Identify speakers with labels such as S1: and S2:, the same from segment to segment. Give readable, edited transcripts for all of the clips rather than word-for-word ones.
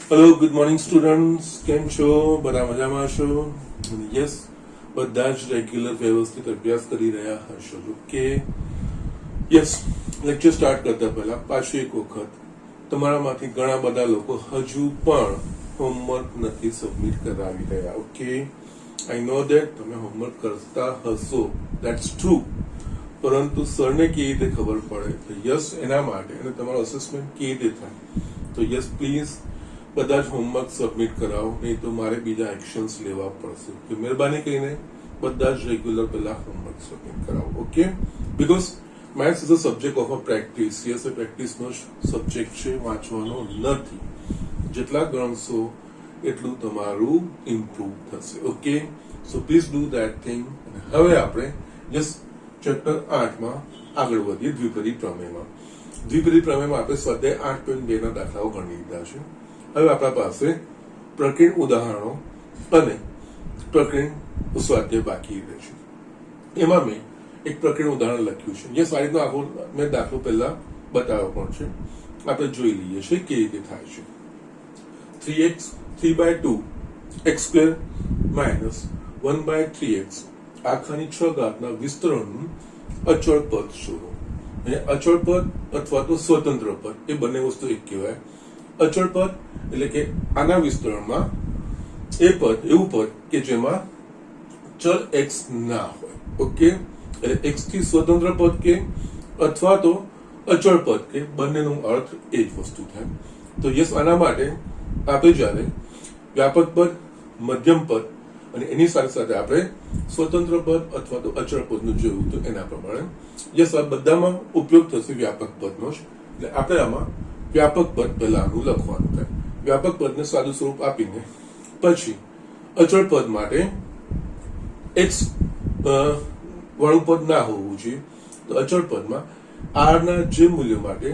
S1: Hello good morning students, કેમ છો? બધા મજામાં છો? યસ, બધા જ રેગ્યુલર વ્યવસ્થિત અભ્યાસ કરી રહ્યા હશો. Okay, yes. લેક્ચર સ્ટાર્ટ કરતા પહેલા પાછું એક વખત, તમારામાંથી ઘણા બધા લોકો હજુ પણ હોમવર્ક નથી સબમિટ કરાવી રહ્યા. ઓકે, આઈ નો દેટ તમે હોમવર્ક કરતા હશો, દેટ્સ ટ્રુ, પરંતુ સરને કેવી રીતે ખબર પડે? તો યસ, એના માટે અને તમારો અસેસમેન્ટ કેવી રીતે થાય, તો યસ પ્લીઝ બધા જ હોમવર્ક સબમિટ કરાવો, નહીં તો મારે બીજા એક્શન્સ લેવા પડશે. તો મહેરબાની કરીને બધા જ રેગ્યુલર પહેલા હોમવર્ક સબમિટ કરાવો. Okay, because maths is a subject of a practice. Yes, એ પ્રેક્ટિસનો સબ્જેક્ટ છે, વાંચવાનો નથી. જેટલા ગણશો એટલું તમારું ઇમ્પ્રુવ થશે. Okay, so please do that thing. હવે આપણે યસ ચેપ્ટર 8માં આગળ વધીએ, દ્વિપદી પ્રમેયમાં. દ્વિપદી પ્રમેયમાં આપણે સ્વાધ્યાય 8.2 ના દાખલાઓ ગણી લીધા છે. હવે આપણા પાસે પ્રકીર્ણ ઉદાહરણો અને પ્રકીર્ણ સ્વાધ્યાય બાકી રહે છે. એમાં મેં એક પ્રકીર્ણ ઉદાહરણ લખ્યું છે. યસ, આ રીતનો આખો મેં દાખલો પહેલા બતાવ્યો પણ છે. આપણે જોઈ લઈએ છીએ કેવી રીતે થાય છે. 3x 3/2 x square minus 1/3x આખાની 6 ઘાતના વિસ્તરણનું અચળ પદ શોધો. અને અચળ પદ અથવા તો સ્વતંત્ર પદ, એ બંને વસ્તુ એક કહેવાય. અચળ પદ એટલે કે આના વિસ્તરણમાં એ પદ એવું પદ કે જેમાં ચલ x ના હોય. ઓકે, એટલે x થી સ્વતંત્ર પદ કે અથવા તો અચળ પદ કે, બંનેનો અર્થ એ જ વસ્તુ થાય. તો યસ, આના માટે આપણે જ્યારે વ્યાપક પદ, મધ્યમ પદ અને એની સાથે સાથે આપણે સ્વતંત્ર પદ અથવા તો અચળ પદનું જોયું તો એના પ્રમાણે યસ, આ બધામાં ઉપયોગ થશે વ્યાપક પદનો જ. એટલે આપણે આમાં વ્યાપક પદ પહેલાનું લખવાનું થાય. વ્યાપક પદને સાદું સ્વરૂપ આપીને પછી અચળ પદ માટે x વાળું પદ ના હોવું જોઈએ. તો અચળ પદમાં r ના જે મૂલ્ય માટે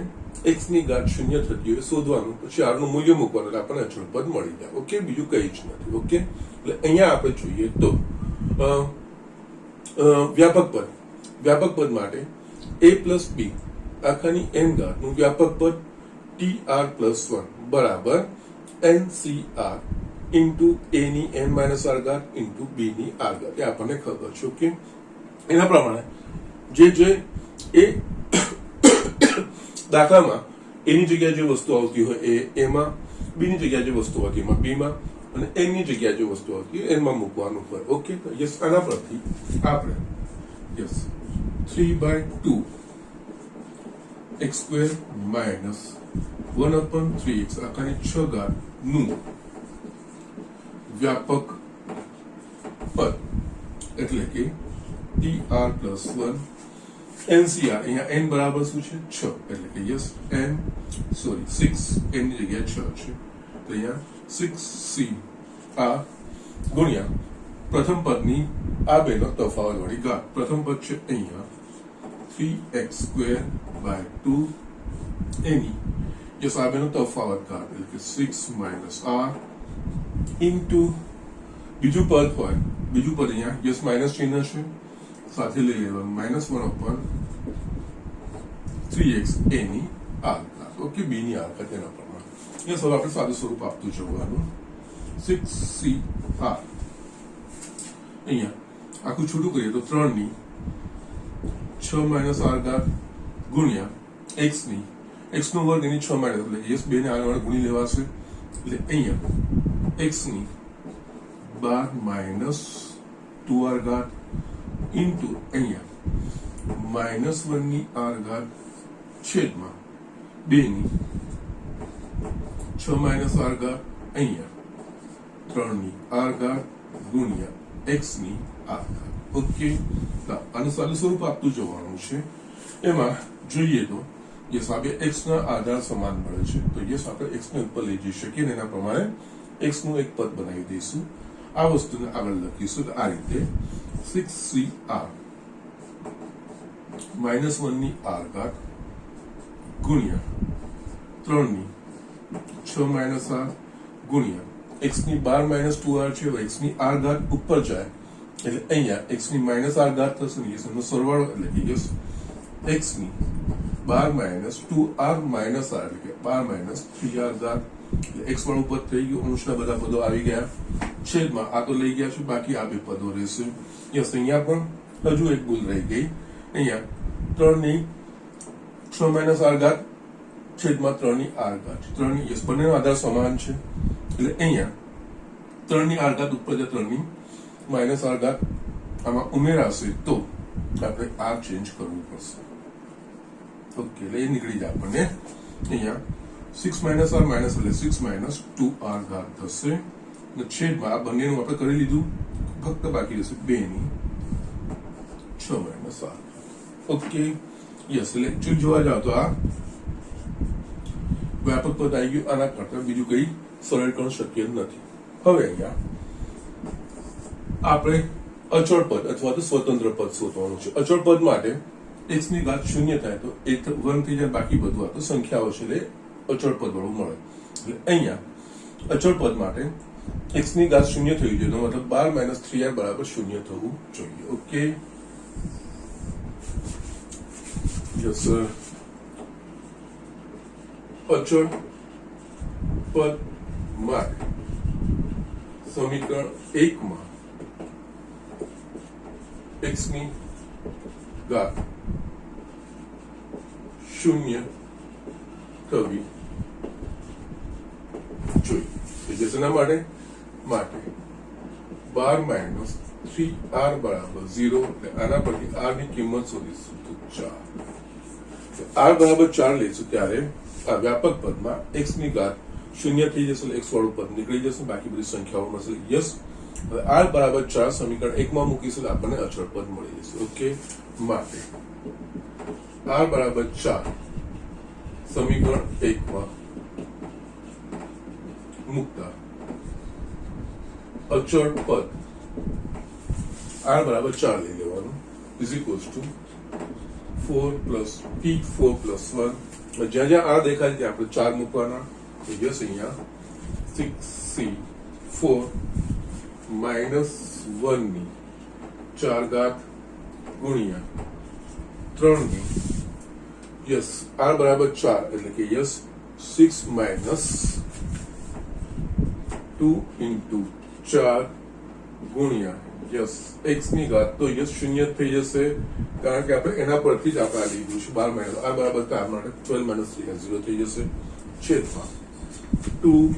S1: x ની ઘાત 0 થતી હોય શોધવાનું, પછી r નું મૂલ્ય મૂકવાનું, એટલે આપણને અચળ પદ મળી જાય. ઓકે, બીજું કઈ જ નથી. ઓકે, એટલે અહીંયા આપણે જોઈએ તો વ્યાપક પદ માટે a પ્લસ b આખાની n ઘાતનું વ્યાપક પદ tr+1 બરાબર ncr ઇન્ટુ a ની n માઇનસ r ઘાત ઇન્ટુ b ની r ઘાત, એ આપણને ખબર છે. ઓકે, એના પ્રમાણે જે એ દાખલામાં એની જગ્યાએ જે વસ્તુ આવતી હોય એ એમાં, બી ની જગ્યાએ જે વસ્તુ આવતી એમાં બી માં, અને એન ની જગ્યાએ જે વસ્તુ આવતી હોય એમાં મૂકવાનું હોય. ઓકે, યસ, આના પરથી આપણે yes 3/2 x square minus 1/3x આખાની 6 ઘાત નું વ્યાપક પદ એટલે કે tr+1 ncr, અહીંયા n બરાબર શું છે? 6, એટલે કે યસ n 6, n ની જગ્યાએ 6 છે, તો અહીંયા 6cr ગુણ્યા પ્રથમ પદની આ બેનો તફાવત વાળી ઘાત. પ્રથમ પદ છે અહીંયા 3x²/2 એની યસ આ બેનો તફાવત ઘાત એટલે કે 6 - r ઇન્ટુ બીજું પદ હોય, બીજું પદ અહીંયા યસ માઇનસ ચિહ્ન છે, સાથે લઈ લેવાનું -1/3x એની r ઘાત. ઓકે, b ની r ઘાત એના પ્રમાણે યસ. હવે આપણે સાદું સ્વરૂપ આપતું જવાનું. 6cr અહીંયા આખું છૂટું કરીએ તો 3 ની 6 - r ઘાત ગુણ્યા x ની x નો વર્ગ એની 6 માઇનસ, એટલે યસ 2 ને r વડે ગુણી લેવાશે, એટલે અહીંયા x ની 12 - 2r ઘાત ઇન્ટુ અહીંયા -1 ની r ઘાત છેદમાં 2 ની 6 - r ઘાત અહીંયા 3 ની r ઘાત ગુણ્યા x ની r ઘાત. ઓકે, આનું સાદું સ્વરૂપ આપતું જવાનું છે. એમાં જોઈએ તો યસ આ બે x ના આધાર સમાન મળે છે, તો યસ આપણે x ને ઉપર લઈ જઈ શકીએ અને એના પ્રમાણે x નું એક પદ બનાવી દઈશું. આ વસ્તુને આગળ લખીશું તો આ રીતે 6cr -1 ની r ઘાત ગુણ્યા 3 ની 6 - r ગુણ્યા x ની 12 - 2r છે, x ની r ઘાત ઉપર જાય એટલે અહીંયા x ની -r ઘાત થશે ને યસ એનો સરવાળો, એટલે કે યસ x ની 12 - 2r - r એટલે કે 12 - 3r ઘાત x વાળું પદ થઈ ગયું, અંશના બધા પદો આવી ગયા, છેદમાં આ તો લઈ ગયા છે, બાકી આ બે પદો રહેશે. યસ, અહીંયા પણ હજુ એક ભૂલ રહી ગઈ. અહીંયા 3 ની 6 માઇનસ r ઘાત છેદમાં 3 ની r ઘાત, 3 ની યસ બંનેનો આધાર સમાન છે એટલે અહીંયા 3 ની r ઘાત ઉપર 3 ની માઇનસ r ઘાત આમાં ઉમેરાશે તો આપણે r ચેન્જ કરવું પડશે. ઓકે, એટલે એ નીકળી જાય આપણને. અહીંયા 6 માઇનસ r માઇનસ એટલે 6 માઇનસ 2r ઘાત થશે અને છેદમાં આ બંનેનું આપણે કરી લીધું, ફક્ત બાકી રહેશે 2 ની 6 માઇનસ r. ઓકે, યસ, એટલે એકચ્યુઅલી જોવા જાવ તો આ વ્યાપક પદ આવી ગયું, આના કરતા બીજું કઈ સરળકરણ શક્ય નથી. હવે અહીંયા આપણે અચળ પદ અથવા તો સ્વતંત્ર પદ શોધવાનું છે. અચળ પદ માટે x ની ઘાત 0 થાય તો 1 થઈ જાય, બાકી બધું આ તો સંખ્યાઓ છે એટલે અચળ પદ વાળું મળે. એટલે અહીંયા અચળ પદ માટે x ની ઘાત 0 થઈ જોઈએ, મતલબ 12 માઇનસ 3r બરાબર 0 થવું જોઈએ. ઓકે, યસ, અચળ પદ માટે સમીકરણ 1 માં x ની ઘાત 0 થવી જોઈએ. જેના માટે 12 માઇનસ 3r બરાબર 0, એટલે આના પરથી r ની કિંમત શોધીશું તો 4. r બરાબર 4 લઈશું ત્યારે આ વ્યાપક પદમાં x ની ઘાત 0 થઈ જશે, x વાળું પદ નીકળી જશે, બાકી બધી સંખ્યાઓ મળશે. યસ, હવે r બરાબર 4 સમીકરણ 1 માં મૂકીશું આપણને અચળ પદ મળી જશે. ઓકે, માટે r બરાબર 4 સમીકરણ 1 માં મૂકતા અચળ પદ r બરાબર 4 લઈ લેવાનું is equals to 4 plus p4 plus 1. જ્યાં જ્યાં r દેખાય ત્યાં આપણે 4 મૂકવાના. યસ, અહીંયા 6c4 માઇનસ 1 ની 4 ઘાત ગુણ્યા 3 ની યસ r બરાબર 4 એટલે કે યસ 6 માઇનસ 2 into 4 ગુણ્યા યસ x ની ઘાત તો યસ 0 થઈ જશે, કારણ કે આપણે એના પરથી જ આપણે આ લીધું છે 12 માઇનસ r બરાબર 4 માટે 12 માઇનસ 3 0 થઈ જશે, છેદમાં 2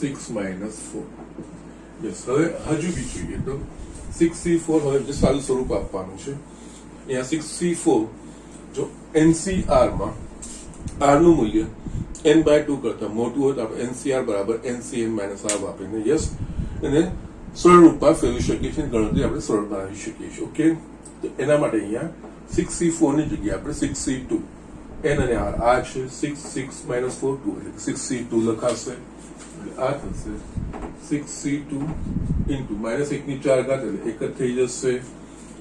S1: 6 માઇનસ 4. યસ, હવે હજુ બી જોઈએ તો 6c4 હવે જે સારું સ્વરૂપ આપવાનું છે. અહીંયા 6c4 જો NCR માં r નું મૂલ્ય n/2 કરતા મોટું હોય તો આપણે NCR બરાબર NCn માઇનસ r વાપરીને યસ એને સરળ રૂપમાં ફેરવી શકીએ છીએ, ગણતરી આપણે સરળ બનાવી શકીએ છીએ. ઓકે, તો એના માટે અહીંયા 6c4 ની જગ્યાએ આપણે 6c2 n અને r આ છે 6 માઇનસ 4 2 એટલે 6c2 લખાશે. આ થશે 6c2 ઇન્ટુ માઇનસ 1 ની 4 ઘાત એટલે 1 જ થઈ જશે.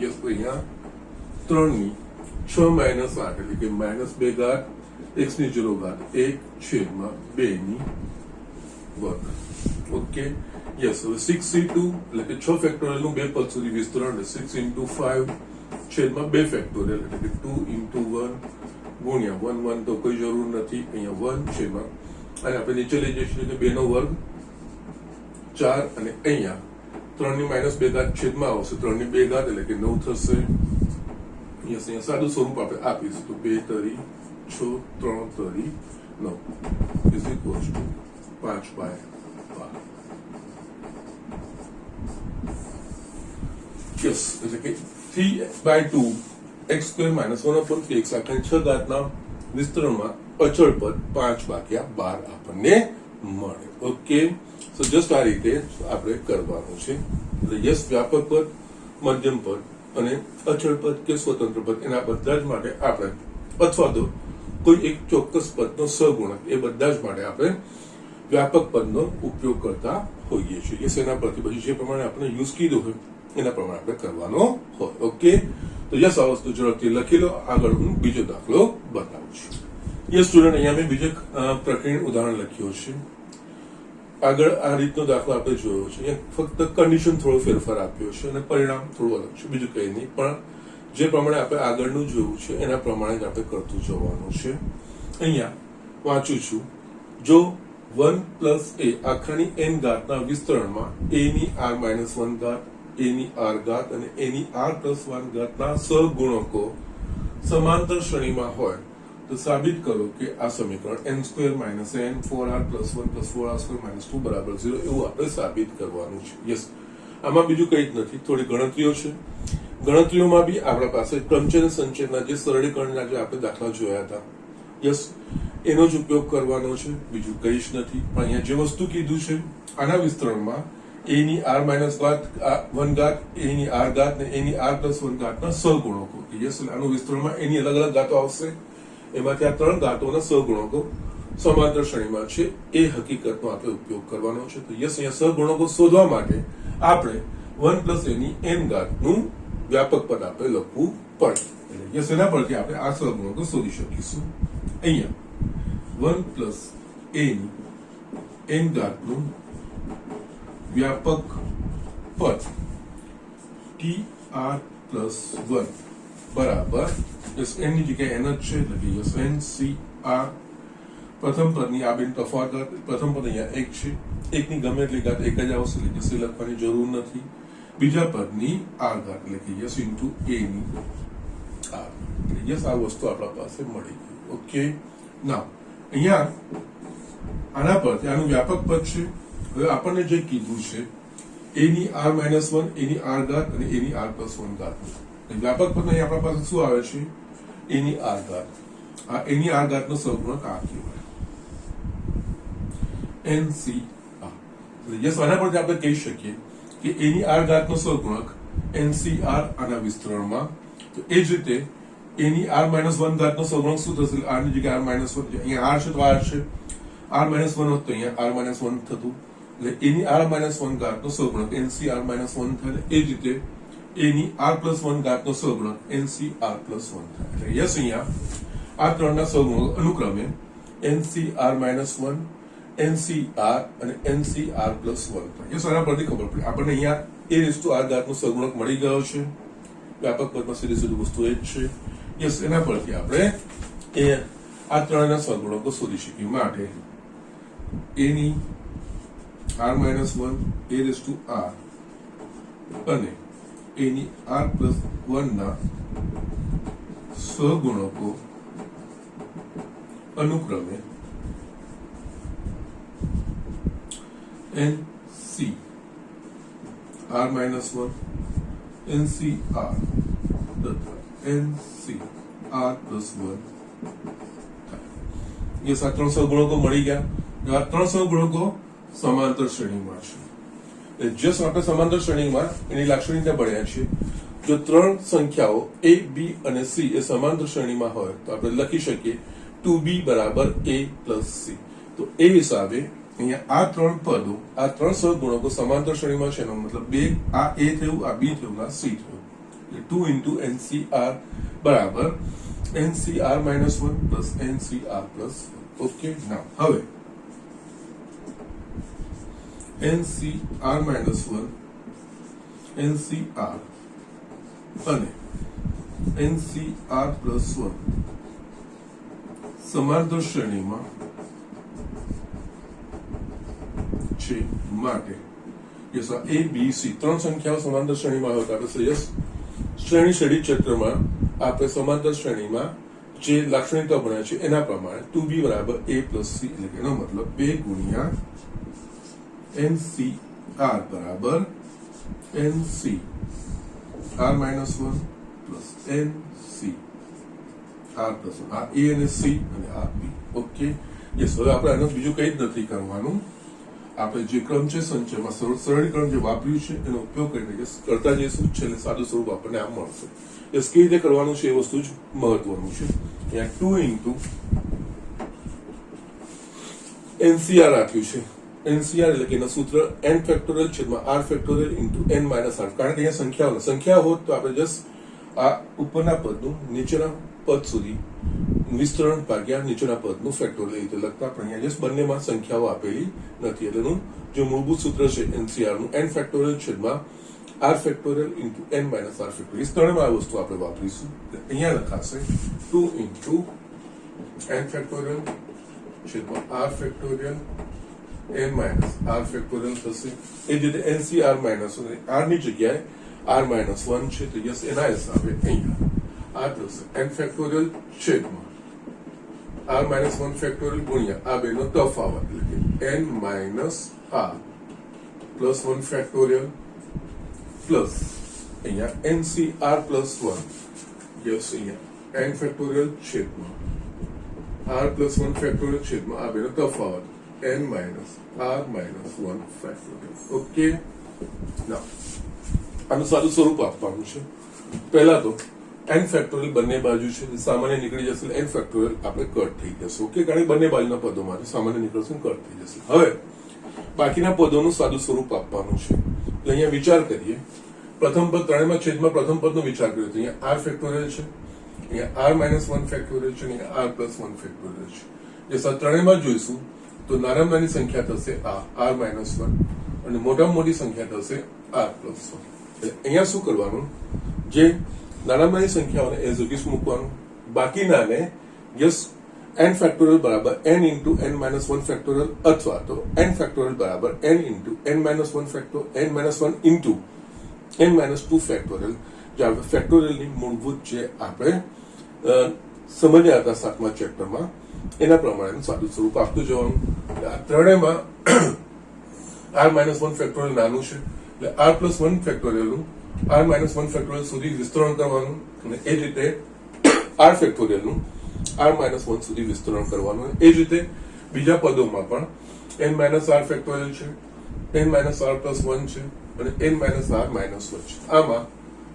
S1: યસ, તો અહીંયા 3 ની 6 માઇનસ 8 એટલે કે માઇનસ 2 ઘાત x ની 0 ઘાત 1 છેદમાં 2 ની વર્ગ. ઓકે, યસ, હવે 6c2 એટલે કે 6 ફેક્ટોરિયલ નું 2 પદ સુધી વિસ્તરણ 6 into 5 છેદમાં 2 ફેક્ટોરિયલ એટલે કે 2 into 1 ગુણ્યા 1 1 તો કોઈ જરૂર નથી, અહીંયા 1 છેદમાં અને આપણે નીચે લઈ જઈશું એટલે 2 નો વર્ગ 4 અને અહીંયા 3 ની માઇનસ 2 ઘાત છેદમાં આવશે 3 ની 2 ઘાત એટલે કે 9 થશે. યસ, અહીંયા સાદું સ્વરૂપ આપણે આપીશું તો 2 તરી 6 3 તરી 9 ઇઝ ઇક્વલ્સ ટુ 5/12. યસ, એટલે કે 3/2 x સ્ક્વેર માઇનસ 1/3x આખરે 6 ઘાતના વિસ્તરણમાં અચળ પદ 5/12 આપણને મળે. ઓકે, સો જસ્ટ આ રીતે આપણે કરવાનું છે. એટલે યસ, વ્યાપક પદ, મધ્યમ પદ અને અચળ પદ કે સ્વતંત્ર પદ એના બધા જ માટે આપણે અથવા તો કોઈ એક ચોક્કસ પદનો સહગુણક એ બધા જ માટે આપણે વ્યાપક પદનો ઉપયોગ કરતા હોઈએ છીએ. યસ, એના પરથી પછી જે પ્રમાણે આપણે યુઝ કીધું હોય એના પ્રમાણે આપણે કરવાનો હોય. ઓકે, તો યસ, આ વસ્તુ ઝડપથી લખી લો. આગળ હું બીજો દાખલો બતાવું છું. યસ સ્ટુડન્ટ, અહીંયા મેં બીજું પ્રકરણ ઉદાહરણ લખ્યું છે. આગળ આ રીતનો દાખલો આપણે જોયો છે. અહીંયા ફક્ત કન્ડિશન થોડો ફેરફાર આપ્યો છે અને પરિણામ થોડું અલગ છે, બીજું કંઈ નહીં. પણ જે પ્રમાણે આપણે આગળનું જોયું છે એના પ્રમાણે જ આપણે કરતું જવાનું છે. અહીંયા વાંચું છું જો 1 પ્લસ એ આખાની n ઘાતના વિસ્તરણમાં a ની r માઇનસ 1 ઘાત, a ની r ઘાત અને a ની r પ્લસ 1 ઘાતના સહગુણકો સમાંતર શ્રેણીમાં હોય તો સાબિત કરો કે આ સમીકરણ n square minus n 4r plus 1 plus 4r square minus 2 બરાબર 0 એવું આપણે સાબિત કરવાનું છે. યસ, આમાં બીજું કંઈ જ નથી, થોડી ગણતરીઓ છે. ગણતરીઓમાં બી આપણા પાસે ક્રમચય અને સંચયના જે સરળીકરણના જે આપણે દાખલા જોયા હતા, યસ, એનો જ ઉપયોગ કરવાનો છે, બીજું કંઈ જ નથી. પણ અહીંયા જે વસ્તુ કીધું છે આના વિસ્તરણમાં a ની r માઇનસ 1 ઘાત, a ની r ઘાત ને a ની r પ્લસ 1 ઘાતના સહગુણકો. યસ, આનું વિસ્તરણમાં એની અલગ અલગ ઘાતો આવશે, એમાંથી આ 3 ઘાતોના સહગુણકો સમાંતર શ્રેણીમાં છે એ હકીકતનો આપણે ઉપયોગ કરવાનો છે. તો યસ, અહીંયા સહગુણકો શોધવા માટે આપણે 1 પ્લસ a ની n ઘાતનું વ્યાપક પદ આપણે લખવું પડે. યસ, એના પરથી આપણે આ સહગુણકો શોધી શકીશું. અહીંયા 1 પ્લસ a ની n ઘાતનું વ્યાપક પદ tr પ્લસ 1 બરાબર યસ, n ની જગ્યાએ n જ છે એટલે કે યસ ncr. પ્રથમ પદની આ બેન તફાવત, પ્રથમ પદ અહીંયા 1 છે, 1 ની ગમે એટલી ઘાત 1 જ આવશે એટલે કે c લખવાની જરૂર નથી. બીજા પદની r ઘાત એટલે કે યસ ઇન્ટુ a ની r. યસ, આ વસ્તુ આપણા પાસે મળી ગઈ. ઓકે, નાઉ અહીંયા આના પરથી આનું વ્યાપક પદ છે. હવે આપણને જે કીધું છે a ની r માઇનસ 1, a ની r ઘાત અને a ની r પ્લસ 1 ઘાત. વ્યાપક પદ અહીં આપણા પાસે શું આવે છે? a ની r ઘાત. આ a ની r ઘાતનો સહગુણક આ કહેવાય ncr. યસ, આના પરથી આપણે કહી શકીએ કે a ની r ઘાતનો સહગુણક ncr આના વિસ્તરણમાં. તો એ જ રીતે a ની r માઇનસ 1 ઘાતનો સહગુણક શું થશે? r ની જગ્યાએ r માઇનસ 1, અહીંયા r છે તો r છે, r માઇનસ 1 હોત તો અહીંયા r માઇનસ 1 થતું, એટલે a ની r માઇનસ 1 ઘાતનો સહગુણક ncr માઇનસ 1 થાય. એ જ રીતે a ની r પ્લસ 1 ઘાતનો સહગુણક ncr પ્લસ 1 થાય. એટલે યસ, અહીંયા આ ત્રણના સહગુણક અનુક્રમે ncr માઇનસ 1, ncr અને ncr પ્લસ 1 થાય. યસ, આના પરથી ખબર પડી આપણને અહીંયા a રેઝ ટુ r ઘાતનો સહગુણક મળી ગયો છે. વ્યાપક પદમાં સીધી સીધી વસ્તુ એ જ છે. યસ, એના પરથી આપણે આ ત્રણના સહગુણકો શોધી શકીએ. માટે a ની r minus 1 a raise to r અને a ની r પ્લસ 1 ના સહગુણકો અનુક્રમે nc r માઇનસ 1 ncr તથા ncr પ્લસ 1. યસ, આ ત્રણ સહગુણકો મળી ગયા. આ ત્રણ સહગુણકો સમાંતર શ્રેણીમાં છે. જસ્ટ આપણે સમાંતર શ્રેણીમાં એની લાક્ષણિકતા ભણ્યા છે. જો ત્રણ સંખ્યાઓ a b અને c એ સમાંતર શ્રેણીમાં હોય તો આપણે લખી શકીએ 2b બરાબર a પ્લસ c. તો એ હિસાબે અહીંયા આ ત્રણ પદો, આ ત્રણ સહગુણકો સમાંતર શ્રેણીમાં છે. એનો મતલબ બે, આ a થયું, આ b થયું, આ c થયું. 2 into ncr બરાબર ncr minus 1 plus ncr plus 1. Okay, now હવે ncr માઇનસ 1, ncr અને ncr પ્લસ 1 સમાંતર શ્રેણીમાં છે. માટે યસ, a b c ત્રણ સંખ્યાઓ સમાંતર શ્રેણીમાં હોય તો આપણે યસ શ્રેણી શ્રેણી ક્ષેત્રમાં આપણે સમાંતર શ્રેણીમાં જે લાક્ષણિકતા ભણ્યા છે એના પ્રમાણે 2b બરાબર a પ્લસ c, એટલે કે એનો મતલબ 2 ગુણ્યા ncr બરાબર nc r minus 1 plus nc r plus 1. આ a અને c અને આ b. ઓકે, યસ, હવે આપણે આનું બીજું કંઈ જ નથી કરવાનું. આપણે જે ક્રમ છે સંચયમાં સરળીકરણ જે વાપર્યું છે એનો ઉપયોગ કરીને કરતા જઈશું. છેલ્લે સાદું સ્વરૂપ આપણને આમ મળશે. એ કઈ રીતે કરવાનું છે એ વસ્તુ જ મહત્વનું છે. અહીંયા 2 ઇન્ટુ NCR આપ્યું છે. NCR એટલે કે એનું સૂત્ર n ફેક્ટોરિયલ છેદમાં r factorial into n minus r. કારણ કે અહીંયા સંખ્યા હોત તો આપણે જસ્ટ આ ઉપરના પદનું નીચેના પદ સુધી વિસ્તરણ ભાગ્યા નીચેના પદનું ફેક્ટોરિયલ રીતે લખતા, પણ અહીંયા જસ્ટ બંનેમાં સંખ્યાઓ આપેલી નથી. એટલે એનું જે મૂળભૂત સૂત્ર છે NCR નું n ફેક્ટોરિયલ છેદમાં r factorial into n minus r factorial. ઇસ ત્રણમાં આ વસ્તુ આપણે વાપરીશું. અહીંયા લખાશે 2 ઇન્ટુ n ફેક્ટોરિયલ છેદમાં r factorial n minus r factorial થશે. એ જ રીતે એનસી આર માઇનસ આર ની જગ્યાએ આર માઇનસ 1 છે તો યસ એના હિસાબે અહીંયા આ થશે n ફેક્ટોરિયલ છેદમાં આર માઇનસ 1 ફેક્ટોરિયલ ગુણ્યા આ બેનો તફાવત એટલે કે n minus r plus 1 factorial plus અહીંયા એનસી આર પ્લસ 1 યસ અહીંયા n ફેક્ટોરિયલ છેદમાં આર પ્લસ 1 ફેક્ટોરિયલ છેદમાં આ બેનો તફાવત n minus r minus 1 factorial. Okay, ના આનું સાદું સ્વરૂપ આપવાનું છે. પહેલા તો n ફેક્ટોરિયલ બંને બાજુ છે સામાન્ય નીકળી જશે n ફેક્ટોરિયલ આપણે કટ થઈ જશે. ઓકે, કારણ કે બંને બાજુના પદોમાંથી સામાન્ય નીકળશે કટ થઈ જશે. હવે બાકીના પદોનું સાદું સ્વરૂપ આપવાનું છે એટલે અહીંયા વિચાર કરીએ. પ્રથમ પદ ત્રણેયમાં છેદમાં પ્રથમ પદનો વિચાર કર્યો તો અહીંયા આર ફેક્ટોરિયલ છે, અહીંયા આર માઇનસ 1 ફેક્ટોરિયલ છે, અહીંયા આર પ્લસ 1 ફેક્ટોરિયલ છે. જે ત્રણેયમાં જોઈશું તો નાનામાં નાની સંખ્યા થશે આર માઇનસ 1 અને મોટામાં મોટી સંખ્યા થશે આર પ્લસ 1. અહીંયા શું કરવાનું, જે નાનામાં નાની સંખ્યાઓને એઝ ઇટ ઇઝ મૂકવાનું, બાકીનાને યસ n ફેક્ટોરિયલ બરાબર n into n minus 1 factorial અથવા તો n ફેક્ટોરિયલ બરાબર n into n minus 1 factorial n minus 1 into n minus 2 factorial, જે આપણે ફેક્ટોરિયલની મૂળભૂત જે આપણે સમજ્યા હતા 7મા ચેપ્ટરમાં એના પ્રમાણેનું સાદું સ્વરૂપ આપતું જવાનું. આ ત્રણેયમાં આર માઇનસ 1 ફેક્ટોરિયલ નાનું છે એટલે આર પ્લસ 1 ફેક્ટોરિયલનું આર માઇનસ 1 ફેક્ટોરિયલ સુધી વિસ્તરણ કરવાનું અને એ જ રીતે આર ફેક્ટોરિયલનું આર માઇનસ 1 સુધી વિસ્તરણ કરવાનું. એ જ રીતે બીજા પદોમાં પણ n માઇનસ આર ફેક્ટોરિયલ છે, n માઇનસ આર પ્લસ 1 છે અને n માઇનસ આર માઇનસ 1 છે. આમાં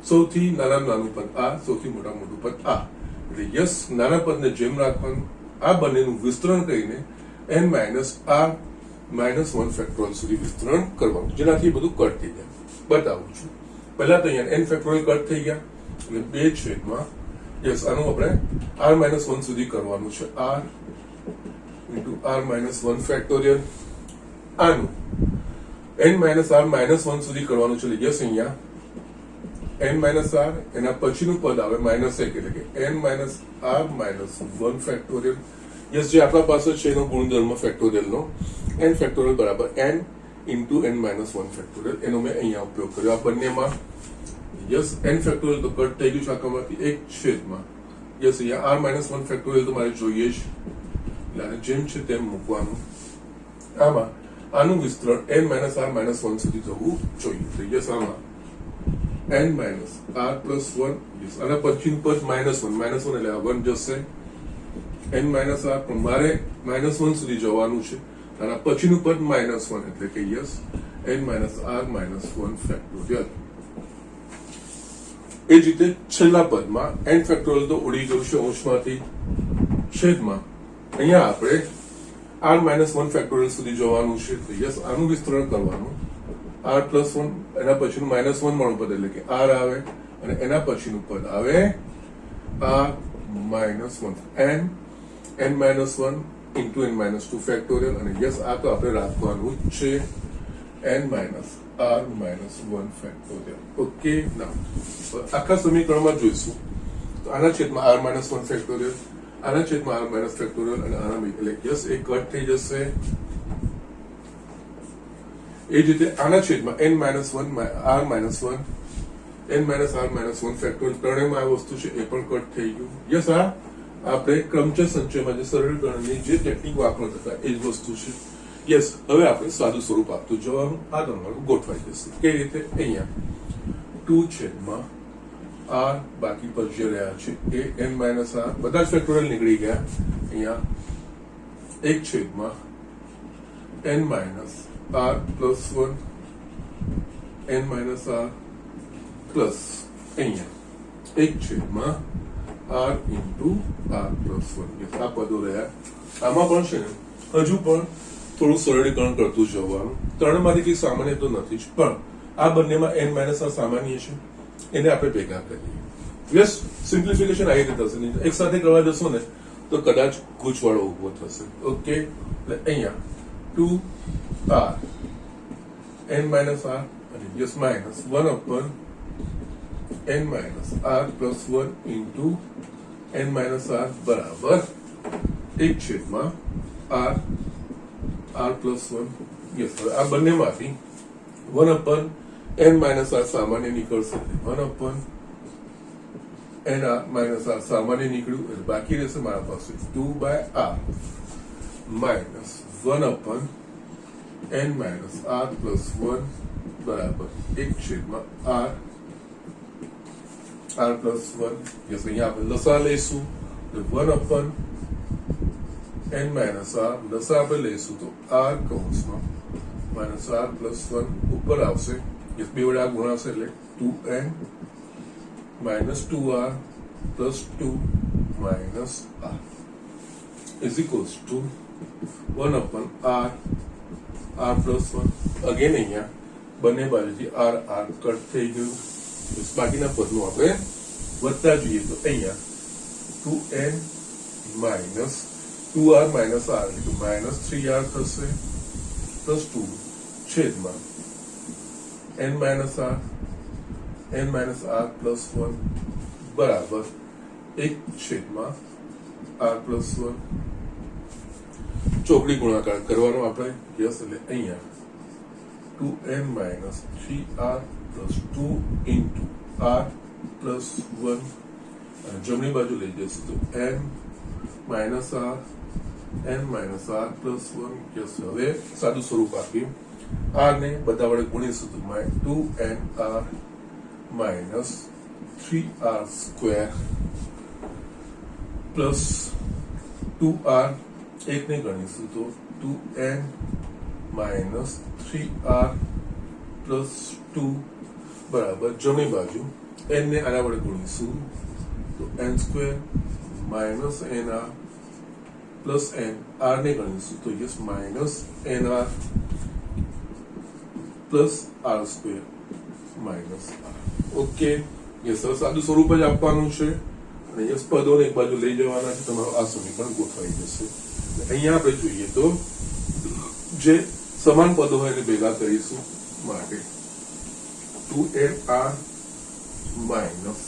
S1: સૌથી નાનું પદ આ, સૌથી મોટું પદ આ. એટલે યસ નાના પદને જેમ રાખવાનું, આ બંનેનું વિસ્તરણ કરીને n minus r minus 1 factorial સુધી વિસ્તરણ કરવાનું, જેનાથી બધું કટ થઈ જાય. બતાવું છું. પહેલા તો અહીંયા n ફેક્ટોરિયલ કટ થઈ ગયા એટલે બે છેદમાં યસ આનું આપણે આર માઇનસ 1 સુધી કરવાનું છે, r into r minus 1 factorial. આનું n માઇનસ આર માઇનસ 1 સુધી કરવાનું છે એટલે યસ અહીંયા n માઇનસ આર એના પછીનું પદ આવે માઇનસ 1 એટલે કે n minus r minus 1 factorial. Yes જે આપણા પાસે છે એનો ગુણધર્મ ફેક્ટોરિયલનો n ફેક્ટોરિયલ બરાબર n into n minus 1 factorial, એનો મેં અહીંયા ઉપયોગ કર્યો. આ બંનેમાં યસ n ફેક્ટોરિયલ તો કટ થઈ ગયું છે આખામાંથી એક છેદમાં યસ અહીંયા આર માઇનસ 1 ફેક્ટોરિયલ તો મારે જોઈએ જ એટલે જેમ છે તેમ મૂકવાનું. આમાં આનું વિસ્તરણ n માઇનસ આર માઇનસ 1 સુધી થવું જોઈએ. તો યસ આમાં n minus r plus 1 yes આના પછીનું પદ માઇનસ 1 એટલે આ 1 જશે. n માઇનસ આર પણ મારે માઇનસ 1 સુધી જવાનું છે, આના પછીનું પદ માઇનસ 1 એટલે કે yes n minus r minus 1 factorial. એ જ રીતે છેલ્લા પદમાં n ફેક્ટોરિયલ તો ઉડી ગયું છે અંશમાંથી છેદમાં અહીંયા આપણે આર માઇનસ 1 ફેક્ટોરિયલ સુધી જવાનું છે તો યસ આનું વિસ્તરણ કરવાનું. આર પ્લસ 1 એના પછીનું માઇનસ 1 વાળું પદ એટલે કે આર આવે અને એના પછીનું પદ આવે r minus 1 n minus 1 into n minus 2 factorial અને યસ આ તો આપણે રાખવાનું જ છે n minus r minus 1 factorial. Okay, ના આખા સમીકરણમાં જોઈશું તો આના છેદમાં આર માઇનસ 1 ફેક્ટોરિયલ, આના છેદમાં આર માઇનસ ફેક્ટોરિયલ અને આના એટલે યસ એ કટ થઈ જશે. એ જ રીતે આના છેદમાં n minus 1 r minus 1 n minus r minus 1 factorial ત્રણેયમાં આ વસ્તુ છે એ પણ કટ થઈ ગયું. યસ આ આપણે ક્રમચય સંચયમાં જે સરળ ગણનની જે ટેકનિક વાપરતા હતા એ જ વસ્તુ છે. યસ હવે આપણે સાદું સ્વરૂપ આપતું જવાનું. આ તમારું ગોઠવાઈ જશે કઈ રીતે, અહીંયા 2 છેદમાં આર બાકી પર જે રહ્યા છે એ n માઇનસ આર બધા જ ફેક્ટોરિયલ નીકળી ગયા. અહીંયા 1 છેદમાં n minus r plus 1 n minus r plus અહીંયા 1 છેદમાં આર ઇન્ટુ આર પ્લસ 1 આ પદો રહ્યા. આમાં પણ છે ને હજુ પણ થોડું સરળીકરણ કરતું જવાનું. ત્રણમાંથી કઈ સામાન્ય તો નથી જ પણ આ બંનેમાં n માઇનસ આર સામાન્ય છે એને આપણે ભેગા કરીએ. યસ સિમ્પ્લિફિકેશન આવી રીતે થશે, નહીં એક સાથે કરવા જશો ને તો કદાચ ગૂંચવાળો ઉભો થશે. ઓકે, એટલે અહીંયા 2 આર n માઇનસ આર અને yes minus 1 upon n minus r plus 1 into n minus r બરાબર 1 છેદમાં આર આર પ્લસ 1 યસ હવે આ બંનેમાંથી 1/n-r સામાન્ય નીકળશે 1/n-r સામાન્ય નીકળ્યું એટલે બાકી રહેશે મારા પાસે 2/r માઇનસ 1/n-r પ્લસ 1 બરાબર 1/r r પ્લસ 1 યસ અહીંયા આપણે લસા લઈશું 1/n-r લસા આપણે લઈશું તો r કૌંસમાં માઇનસ r પ્લસ 1 ઉપર આવશે યસ બે વડે આ ગુણાશે એટલે 2n minus 2r plus 2 minus r is equals to 1/r r plus 1 again અહીંયા બંને બાજુથી r r કટ થઈ ગયું બાકીના પદનું આપણે વધતા જોઈએ તો અહીંયા 2n minus 2r minus r એટલે માઇનસ 3r થશે પ્લસ 2 છેદમાં n માઇનસ r પ્લસ 1 બરાબર 1/r પ્લસ 1 ચોકડી ગુણાકાર કરવાનો આપણે યસ એટલે અહીંયા 2n minus 3r plus 2 into r plus 1 અને જમણી બાજુ લઈ જશું તો n minus r plus 1 yes હવે સાદું સ્વરૂપ આપીએ r ને બધા વડે ગુણીશું તો 2nr minus 3r square plus 2r એકને ગણીશું તો 2n માઇનસ 3r પ્લસ 2 બરાબર જમણી બાજુ n ને આના વડે ગુણીશું તો n square minus nr plus n r ને ગણીશું તો yes minus nr plus r square minus r okay yes સાદું સ્વરૂપ જ આપવાનું છે અને યસ પદોને એક બાજુ લઈ જવાના છે તમારું આ સમીકરણ ગોઠવાઈ જશે અહીંયા આપણે જોઈએ તો જે સમાન પદો હોય એને ભેગા કરીશું માટે 2nr minus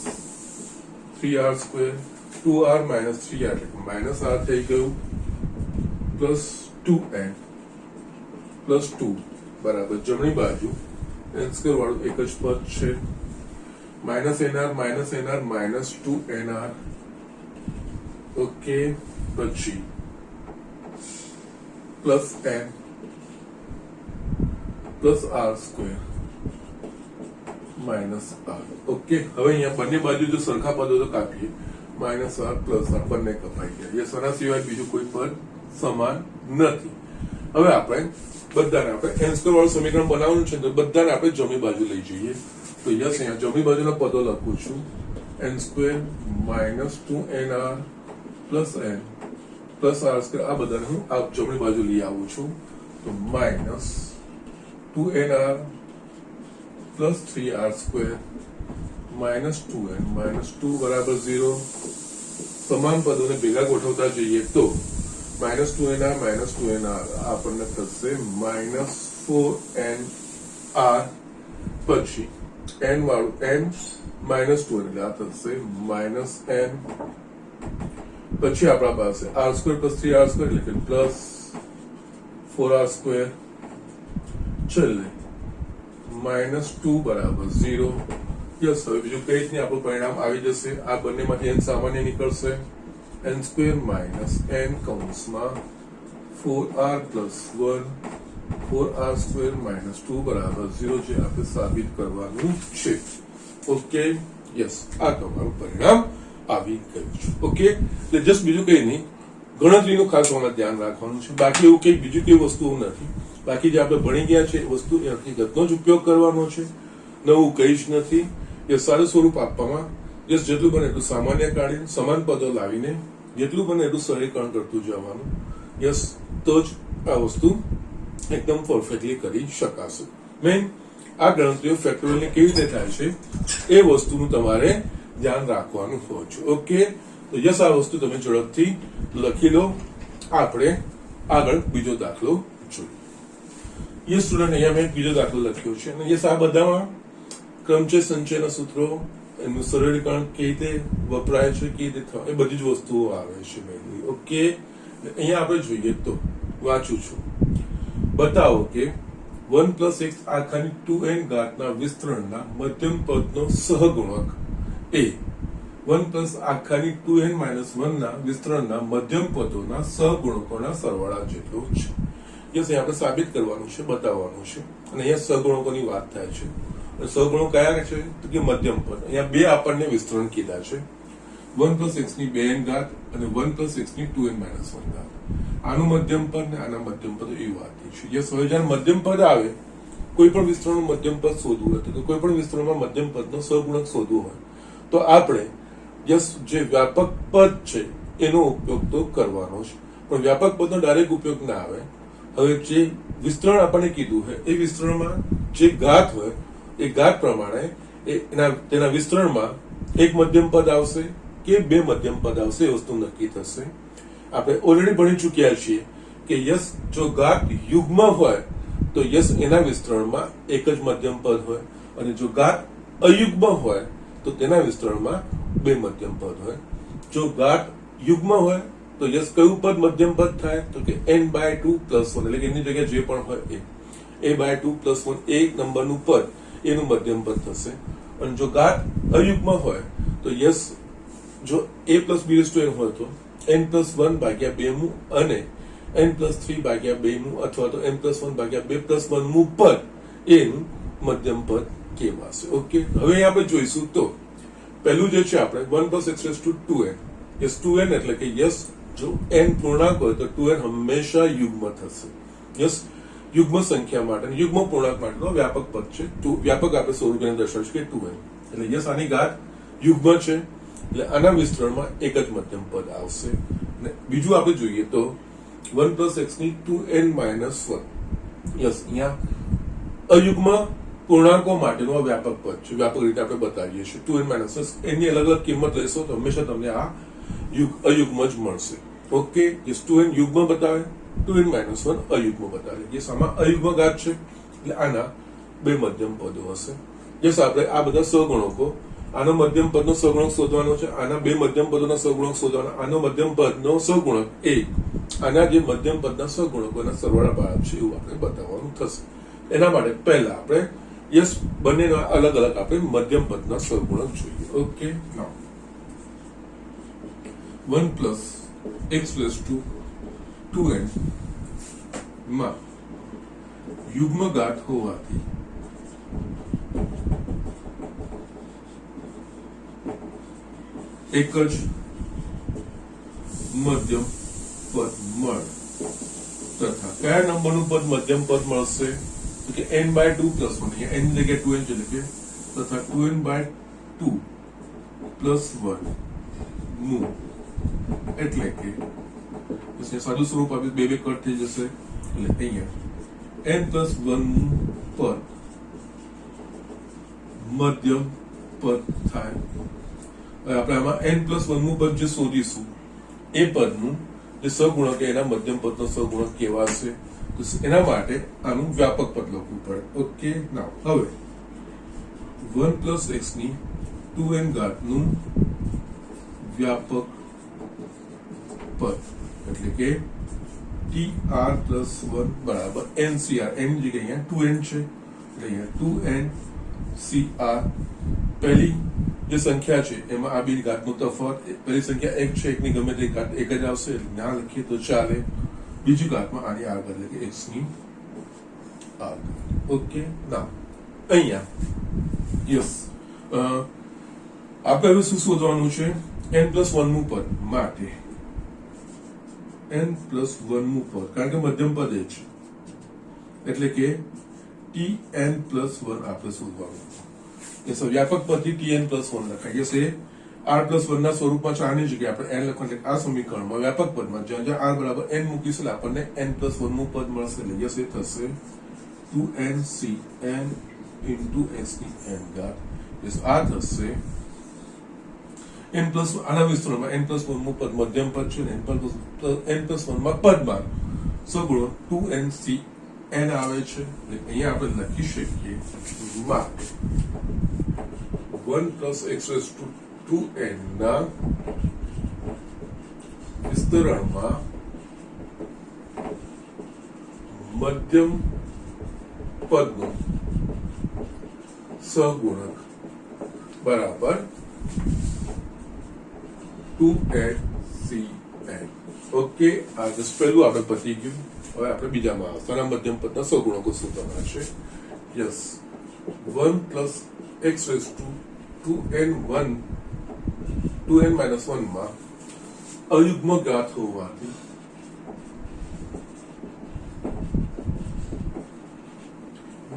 S1: 3r square 2r minus 3r એટલે માઇનસ r થઈ ગયું પ્લસ 2n પ્લસ 2 બરાબર જમણી બાજુ n સ્ક્વેર વાળું એક જ પદ છે minus nr minus 2nr okay પછી plus n plus r square minus r okay હવે અહીંયા બંને બાજુ જો સરખા પદો તો કાપીએ માઇનસ r પ્લસ r બંને કપાઈ ગયા યસ આના સિવાય બીજું કોઈ પદ સમાન નથી હવે આપણે બધાને આપણે n સ્ક્વેર વાળું સમીકરણ બનાવવાનું છે તો બધાને આપણે જમણી બાજુ લઈ જઈએ તો યસ અહીંયા જમણી બાજુના પદો લખું છું n square minus 2nr plus n plus r square આ બધાને હું આ જમણી બાજુ લઈ આવું છું તો minus 2nr plus 3r square minus 2n minus 2 બરાબર 0 સમાન પદોને ભેગા ગોઠવતા જઈએ તો માઇનસ 2nr આપણને થશે માઇનસ 4nr પછી n વાળું n માઇનસ 2 એટલે આ થશે માઇનસ n પછી આપણા પાસે r square plus 3r square એટલે કે પ્લસ 4r સ્ક્વેર છેલ્લે માઇનસ 2 બરાબર 0 યસ હવે બીજું કઈ જ નહીં આપણું પરિણામ આવી જશે આ બંનેમાંથી n સામાન્ય નીકળશે n સ્ક્વેર માઇનસ n કૌંસમાં 4r plus 1 4r square minus 2 બરાબર 0 જે આપણે સાબિત કરવાનું છે ઓકે યસ આ તમારું પરિણામ આવી ગયું છે ઓકે એટલે જસ્ટ બીજું કઈ નહીં ગણતરીનું ખાસ ધ્યાન રાખવાનું છે બાકી એવું કઈ બીજું કઈ વસ્તુ નથી બાકી જે આપણે ભણી ગયા છે એ વસ્તુ એ હકીકતનો જ ઉપયોગ કરવાનો છે નવું કઈ જ નથી એ સારું સ્વરૂપ આપવામાં જસ્ટ જેટલું બને એટલું સામાન્ય કાઢીને સમાન પદો લાવીને જેટલું બને એટલું સરળીકરણ કરતું જવાનું યસ તો જ આ વસ્તુ એકદમ પરફેક્ટલી કરી શકાશે મેન આ ગણતરીઓ ફેક્ટોરિયલની કેવી રીતે થાય છે એ વસ્તુનું તમારે ધ્યાન રાખવાનું હોય છે ઓકે તો યસ આ વસ્તુ તમે ઝડપથી લખી લો આપણે આગળ બીજો દાખલો જોઈએ યસ સ્ટુડન્ટ અહીંયા મેં બીજો દાખલો લખ્યો છે અને યસ આ બધામાં ક્રમચય સંચયના સૂત્રો એનું સરળીકરણ કેવી રીતે વપરાય છે કેવી રીતે થાય એ બધી જ વસ્તુઓ આવે છે મેનલી ઓકે અહીંયા આપણે જોઈએ તો વાંચું છું, બતાવો કે 1 પ્લસ x આખાની 2n ઘાતના વિસ્તરણના મધ્યમ પદનો સહગુણક એ 1 પ્લસ આખાની 2n માઇનસ 1 ના વિસ્તરણના મધ્યમ પદોના સહગુણકોના સરવાળા જેટલું છે. યસ, અહીં આપણે સાબિત કરવાનું છે, બતાવવાનું છે. અને અહીંયા સહગુણકોની વાત થાય છે. અને સહગુણક કયા છે? તો કે મધ્યમ પદ. અહીંયા બે આપણને વિસ્તરણ કીધા છે, 1 પ્લસ x ની 2n ઘાત અને 1 પ્લસ x ની 2n માઇનસ 1 ઘાત. આનું મધ્યમ પદ ને આના મધ્યમ પદ એવી વાત છે. યસ, હવે જ્યારે મધ્યમ પદ આવે, કોઈ પણ વિસ્તરણનું મધ્યમ પદ શોધવું હોય તો કોઈ પણ વિસ્તરણમાં મધ્યમ પદનો સહગુણક શોધવો હોય તો આપણે યસ જે વ્યાપક પદ છે એનો ઉપયોગ તો કરવાનો છે. પણ વ્યાપક પદનો ડાયરેક્ટ ઉપયોગ ના આવે. હવે જે વિસ્તરણ આપણને કીધું હોય એ વિસ્તરણમાં જે ઘાત હોય એ ઘાત પ્રમાણે તેના વિસ્તરણમાં એક મધ્યમ પદ આવશે કે બે મધ્યમ પદ આવશે એ વસ્તુ નક્કી થશે. આપણે ઓલરેડી ભણી ચૂક્યા છીએ કે યસ જો ઘાત યુગ્મ હોય તો યસ એના વિસ્તરણમાં એક જ મધ્યમ પદ હોય, અને જો ઘાત અયુગ્મ હોય તો તેના વિસ્તરણમાં બે મધ્યમ પદ હોય. જો ઘાત યુગ્મ હોય તો યસ કયું પદ મધ્યમ પદ થાય? તો કે n/2 + 1, એટલે કે એની જગ્યાએ જે પણ હોય એ a/2 + 1 એ નંબરનું પદ એનું મધ્યમ પદ થશે. અને જો ઘાત અયુગ્મ હોય તો યસ જો a + b/n હોય તો n+1/2 મું અને n+3/2 મું અથવા તો n+1/2 + 1 મું પદ એનું મધ્યમ પદ કહેવાશે. ઓકે, હવે આપણે જોઈશું તો પહેલું જે છે આપણે 1 + x⁴2n. યસ 2n એટલે કે યસ જો n પૂર્ણાંક હોય તો 2n હંમેશા યુગ્મ થશે. યસ, યુગ્મ સંખ્યા માટે યુગ્મ પૂર્ણાંક માટેનો વ્યાપક પદ છે. વ્યાપક આપણે સ્વરૂપે દર્શાવીશું કે 2n. એટલે યસ આની ઘાત યુગ્મ છે એટલે આના વિસ્તરણમાં એક જ મધ્યમ પદ આવશે. અને બીજું આપણે જોઈએ તો 1 + x ની 2n - 1. યસ, અહીંયા અયુગ્મ પૂર્ણાંકો માટેનો વ્યાપક પદ છે. વ્યાપક રીતે આપણે બતાવીએ છીએ 2n - 1 એની અલગ અલગ કિંમત લેશો તો હંમેશા તમને આ અયુગ્મ જ મળશે. ઓકે, યસ 2n યુગ્મ બતાવે, 2n - 1 અયુગ્મ બતાવે. યસ, આમાં અયુગ્મ ઘાત છે એટલે આના બે મધ્યમ પદો હશે. યસ, આપણે આ બધા સહગુણકો, આનો મધ્યમ પદનો સહગુણક શોધવાનો છે, આના બે મધ્યમ પદોના સહગુણક શોધવાના, આનો મધ્યમ પદનો સહગુણક એ આના જે મધ્યમ પદના સહગુણકોના સરવાળા બરાબર છે એવું આપણે બતાવવાનું થશે. એના માટે પહેલા આપણે યસ બંનેના અલગ અલગ આપણે મધ્યમ પદના સહગુણક જોઈએ. ઓકે, નાઉ 1 + x⁴ 2n માં યુગ્મ ઘાત હોવાથી એક જ મધ્યમ પદ મળે તથા કયા નંબરનું પદ મધ્યમ પદ મળશે? તો કે n/2 + 1. અહીંયા n ની જગ્યાએ 2n છે એટલે કે તથા 2n/2 + 1 મું, એટલે કે સાદું સ્વરૂપ આપી બે બે કટ થઈ જશે એટલે અહીંયા n+1 મું પદ મધ્યમ પદ થાય. આપણે આમાં n+1 મું પદ જે શોધીશું એ પદનું જે સહગુણક એના મધ્યમ પદનો સહગુણક કહેવાશે. તો એના માટે આનું વ્યાપક પદ લખવું પડે. ઓકે, નાઉ હવે 1 + x ની 2n ઘાતનું વ્યાપક પદ એટલે કે tr+1 બરાબર ncr. n ની જગ્યાએ અહીંયા 2n છે એટલે અહીંયા 2ncr. પહેલી જે સંખ્યા છે એમાં આ બે ઘાતનો તફાવત, પહેલી સંખ્યા 1 છે, 1 ની ગમે તે ઘાત એક જ આવશે એટલે ના લખીએ તો ચાલે. બીજી ઘાતમાં આની આગળ એટલે કે x ની આગળ. ઓકે, ના અહીંયા યસ આપણે હવે શું શોધવાનું છે? n+1 મું પદ માટે n+1 મું પદ, કારણ કે મધ્યમ પદ એ છે એટલે કે tn+1 આપણે શોધવાનું. યસ, વ્યાપક પદથી tn+1 લખાય. યસ, એ r+1 ના સ્વરૂપમાં છે. આની જગ્યાએ આપણે n લખવાનું આ સમીકરણમાં વ્યાપક પદમાં જ્યાં જ્યાં r બરાબર n મૂકીશું આપણને n+1 મું પદ મળશે. એટલે યસ, એ થશે 2ncn × x ની n ઘાત. યસ, આ થશે n+, આના વિસ્તરણમાં n+1 મું પદ મધ્યમ પદ છે ને n+1 માં પદમાં સગુણક 2ncn આવે છે. અહીંયા આપણે લખી શકીએ 1 + x⁴2n ના વિસ્તરણમાં મધ્યમ પદનો સહગુણક બરાબર 2NCN. ઓકે, આ જસ્ટ પહેલું આપણે પતી ગયું. હવે આપણે બીજામાં આવતા મધ્યમ પદના સહગુણકો શોધવાના છે. Yes, 1 plus x raise to 2n minus 1 માં અયુગ્મ ઘાત હોવાથી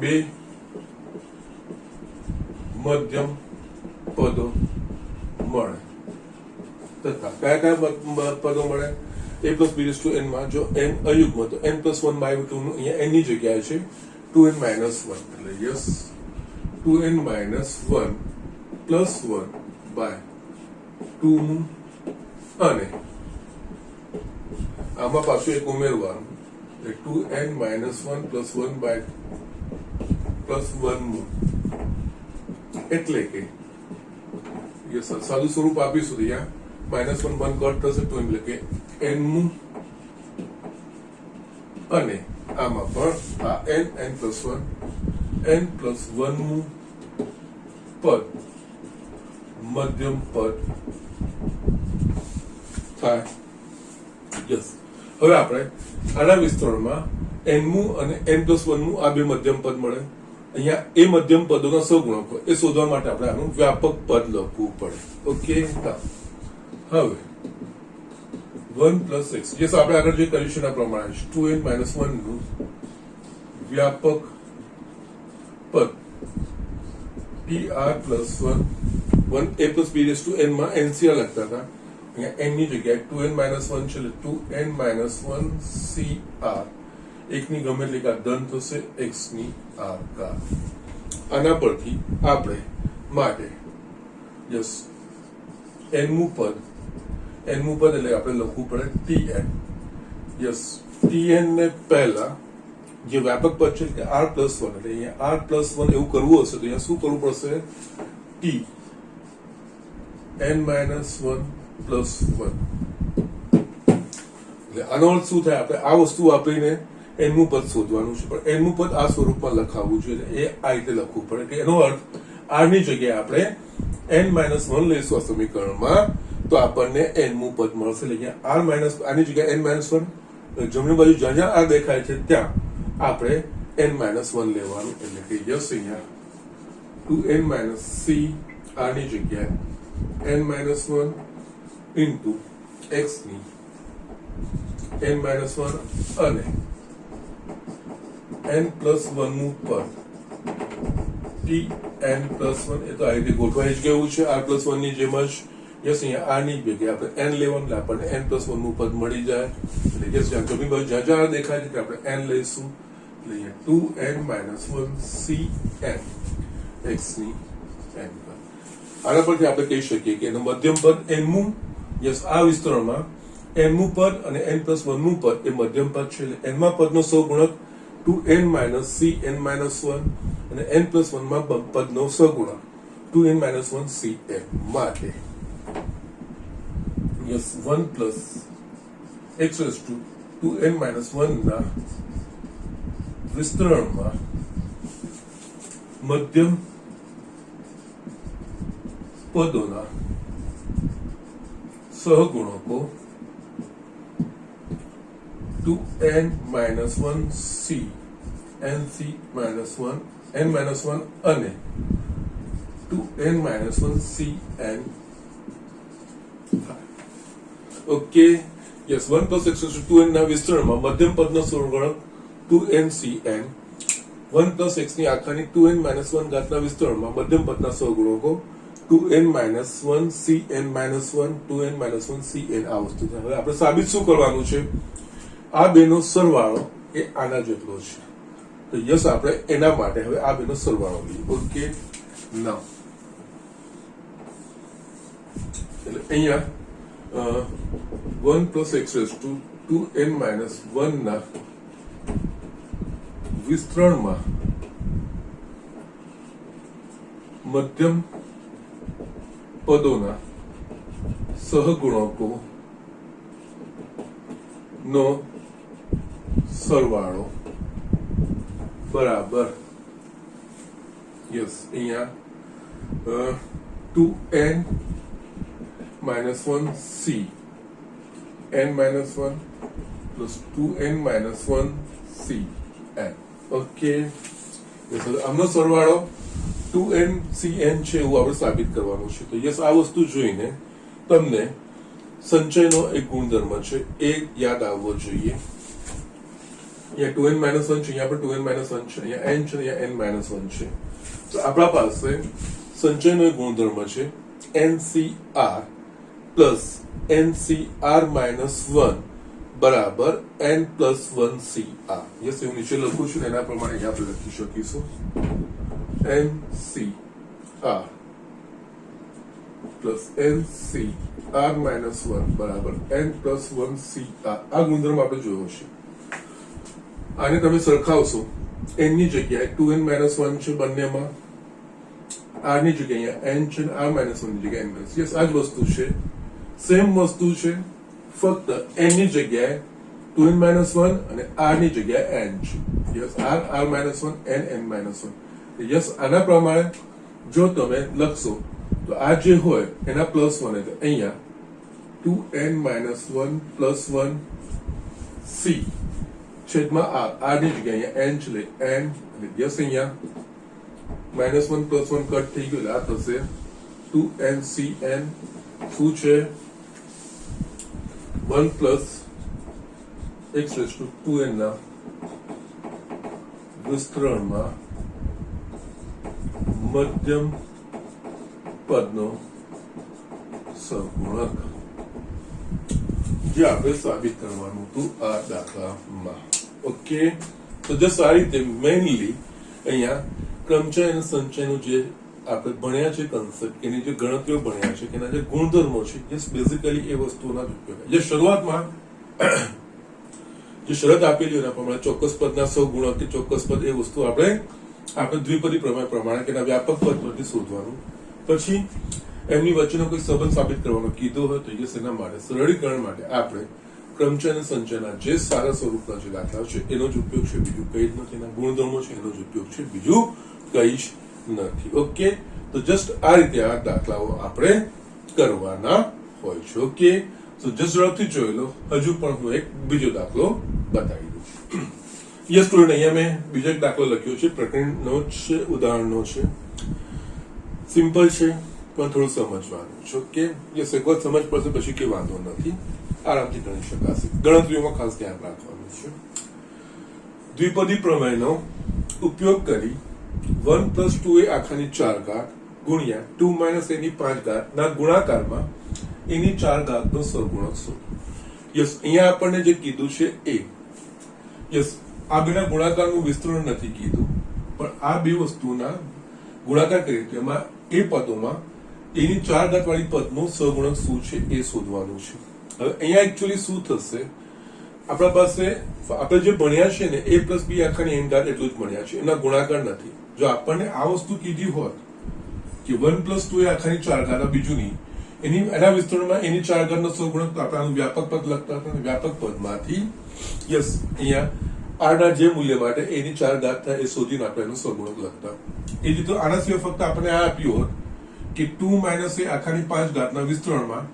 S1: બે મધ્યમ પદો મળે તથા કયા કયા પદો મળે? a plus b raise to n માં જો n અયુગ્મ તો n પ્લસ 1 બાય 2 નું અહીંયા n ની જગ્યાએ છે 2n માઇનસ 1, એટલે yes 2n minus 1 plus 1 by 2 નું, અને આમાં પાછું એક ઉમેરવાનું એટલે 2n minus 1 plus 1 by plus 1 નું, એટલે કે સાદું સ્વરૂપ આપીશું તો અહીંયા માઇનસ 1 1 કટ થશે તો એટલે કે n નું, અને આમાં પણ આ n પ્લસ 1 નું પદ મધ્યમ પદ થાય. યસ, હવે આપણે આના વિસ્તરણમાં n મું અને n પ્લસ 1 નું આ બે મધ્યમ પદ મળે. અહીંયા એ મધ્યમ પદોના સહગુણકો એ શોધવા માટે આપણે આનું વ્યાપક પદ લખવું પડે. ઓકે, હવે 1 પ્લસ x, યસ આપણે આગળ જે કર્યું છે એના પ્રમાણે 2n માઇનસ 1 નું વ્યાપક પદ tr plus 1 a plus b raise to n માં ncr લખતા હતા, અહીંયા n ની જગ્યાએ 2n માઇનસ 1 છે એટલે 2n માઇનસ 1 cr, એકની ગમે એટલે કે ધન થશે x ની r કા. આના પરથી આપણે માટે યસ n મું પદ એટલે આપણે લખવું પડે tn. યસ, tn ને પહેલા જે વ્યાપક પદ છે કે r પ્લસ 1, એટલે અહીંયા r પ્લસ 1 એવું કરવું હશે તો અહીંયા શું કરવું પડશે? t n minus 1 plus 1. એટલે આનો અર્થ શું થાય? આપણે આ વસ્તુ વાપરીને n મું પદ શોધવાનું છે, પણ n મું પદ આ સ્વરૂપમાં લખાવવું જોઈએ, એ આ રીતે લખવું પડે કે એનો અર્થ r ની જગ્યાએ આપણે n માઇનસ 1 લઈશું આ સમીકરણમાં તો આપણને n મું પદ મળશે. એટલે અહીંયા r માઇનસ, આની જગ્યાએ n માઇનસ 1, જમણી બાજુ જ્યાં જ્યાં r દેખાય છે ત્યાં આપણે n માઇનસ 1 લેવાનું, એટલે કે યસ અહીંયા 2n માઇનસ c r ની જગ્યાએ n માઇનસ 1 ઇન્ટુ x ની n માઇનસ 1 અને n પ્લસ 1 નું પદ tn પ્લસ 1, એ તો આ રીતે ગોઠવાઈ જ ગયું છે r પ્લસ 1 ની જેમ જ. યસ, અહીંયા r ની જગ્યાએ આપણે n લેવાનું એટલે આપણને n પ્લસ 1 નું પદ મળી જાય. એટલે યસ, જમણી બાજુ જ્યાં જ્યાં દેખાય છે આપણે n લઈશું, એટલે અહીંયા 2n માઇનસ 1 cn x ની n. આના પરથી આપણે કહી શકીએ કે એનો મધ્યમ પદ n મું, યસ આ વિસ્તરણમાં n મું પદ અને n પ્લસ 1 નું પદ એ મધ્યમ પદ છે, એટલે n માં પદનો સહગુણક 2n માઇનસ cn માઇનસ 1 અને n પ્લસ 1 માં પદનો સહગુણક 2n માઇનસ 1 cn માટે yes 1 plus x raise to 2n minus 1 ના વિસ્તરણમાં મધ્યમ પદોના સહગુણકો 2n minus 1 c nc minus 1 n minus 1 અને 2n minus 1 cn. Okay, yes 1 plus x raise to 2n ના વિસ્તરણમાં મધ્યમ પદનો સહગુણક 2ncn, 1 પ્લસ x ની આખાની 2n માઇનસ 1 ઘાતના વિસ્તરણમાં મધ્યમ પદના સહગુણકો 2n minus 1 cn minus 1 2n minus 1 cn. આ વસ્તુ છે. હવે આપણે સાબિત શું કરવાનું છે? આ બેનો સરવાળો એ આના જેટલો છે, તો યસ આપણે એના માટે હવે આ બેનો સરવાળો લઈએ. ઓકે, નાઉ એટલે અહીંયા 1 plus x raise to 2n minus 1 ના વિસ્તરણમાં મધ્યમ પદોના સહગુણકો નો સરવાળો બરાબર યસ અહીંયા 2n minus 1 c n minus 1 plus 2n minus 1 c n okay આમનો સરવાળો 2n cn છે એવું આપણે સાબિત કરવાનું છે. તો યસ આ વસ્તુ જોઈને તમને સંચયનો એક ગુણધર્મ છે એ યાદ આવવો જોઈએ. અહીંયા 2n minus 1 છે, અહીંયા પણ 2n minus 1 છે, અહીંયા n છે, અહીંયા n minus 1 છે. તો આપણા પાસે સંચયનો એક ગુણધર્મ છે ncr પ્લસ ncr minus 1 બરાબર n plus 1cr. યસ એવું નીચે લખું છું એના પ્રમાણે અહીંયા આપણે લખી શકીશું ncr પ્લસ ncr minus 1 બરાબર n plus 1cr. આ ગુણધર્મ આપણે જોયો છે. આને તમે સરખાવશો n ની જગ્યાએ 2n minus 1 છે બંનેમાં, r ની જગ્યાએ n છે, r minus 1 ની જગ્યાએ n minus. યસ આ જ વસ્તુ છે, સેમ વસ્તુ છે, ફક્ત n ની જગ્યાએ 2n minus 1 અને r ની જગ્યાએ n છે. Yes r minus 1 n minus 1. Yes આના પ્રમાણે જો તમે લખશો તો આ જે હોય એના પ્લસ 1 એટલે અહીંયા 2n minus 1 plus 1 c છેદમાં r ની જગ્યાએ n છે એટલે n. યસ અહીંયા -1 plus 1 કટ થઈ ગયું એટલે આ થશે 2ncn શું છે 1 plus x raised to 2n ના વિસ્તરણમાં મધ્યમ પદનો સહગુણક, જે આપણે સાબિત કરવાનું હતું આ દાખલામાં. ઓકે, તો જસ્ટ આ રીતે મેઇનલી અહીંયા ક્રમચય અને સંચયનું જે આપણે ભણ્યા છે કન્સેપ્ટ, એની જે ગણતરીઓ ભણ્યા છે, એના જે ગુણધર્મો છે, યસ બેઝિકલી એ વસ્તુઓના જ ઉપયોગ. જે શરૂઆતમાં જે શરત આપેલી એના પ્રમાણે ચોક્કસ પદના સહગુણક કે ચોક્કસ પદ એ વસ્તુ આપણે દ્વિપદી પ્રમેય પ્રમાણે કે વ્યાપક પદ પરથી શોધવાનું. પછી એમની વચ્ચેનો કોઈ સંબંધ સાબિત કરવાનો કીધો હોય તો યસ એના માટે સરળીકરણ માટે આપણે ક્રમચય અને સંચયના જે સારા સ્વરૂપના જે દાખલાઓ છે એનો જ ઉપયોગ છે, બીજું કઈ જ નથી. એના ગુણધર્મો છે એનો જ ઉપયોગ છે, બીજું કઈ જ નથી. ઓકે, તો જસ્ટ આ રીતે આ દાખલાઓ આપણે કરવાના હોય છે. ઓકે, તો જસ્ટ ઝડપથી જોઈ લો. હજુ પણ હું એક બીજો દાખલો બતાવી દઉં છું. યસ સ્ટુડન્ટ, અહીંયા મેં બીજો એક દાખલો લખ્યો છે, પ્રકરણનો છે, ઉદાહરણનો છે. સિમ્પલ છે પણ થોડું સમજવાનું છે. ઓકે, યસ એક વખત સમજ પડશે પછી કે વાંધો નથી, આરામથી ગણી શકાશે. ગણતરીઓમાં ખાસ ધ્યાન રાખવાનું છે. દ્વિપદી પ્રમેયનો ઉપયોગ કરી 1 plus 2a આખાની 4 ઘાત ગુણ્યા 2 minus a ની 5 ઘાત ના ગુણાકારમાં એની 4 ઘાતનો સહગુણક શોધો. યસ અહીંયા આપણને જે કીધું છે એ યસ આ બેના ગુણાકારનું વિસ્તરણ નથી કીધું, પણ આ બે વસ્તુના ગુણાકાર કરીએ તો એમાં એ પદોમાં એની 4 ઘાત વાળી પદનો સહગુણક શું છે એ શોધવાનું છે. હવે અહીંયા એકચ્યુઅલી શું થશે, આપણા પાસે આપણે જે ભણ્યા છે ને a plus b આખાની n ઘાત એટલું જ ભણ્યા છે, એના ગુણાકાર નથી. જો આપણને આ વસ્તુ કીધી હોત કે 1 plus 2 આખાની 4 ઘાત બીજું નહીં, એના વિસ્તરણમાં એની 4 ઘાતનો સહગુણક, તો આપણે આનું વ્યાપક પદ લખતા હતા. વ્યાપક પદમાંથી યસ અહીંયા r ના જે મૂલ્ય માટે એની 4 ઘાત થાય એ શોધીને આપણે એનો સહગુણક લખતા. એ રીતે આના સિવાય ફક્ત આપણે આ આપ્યું હોત કે 2 minus a આખાની 5 ઘાતના વિસ્તરણમાં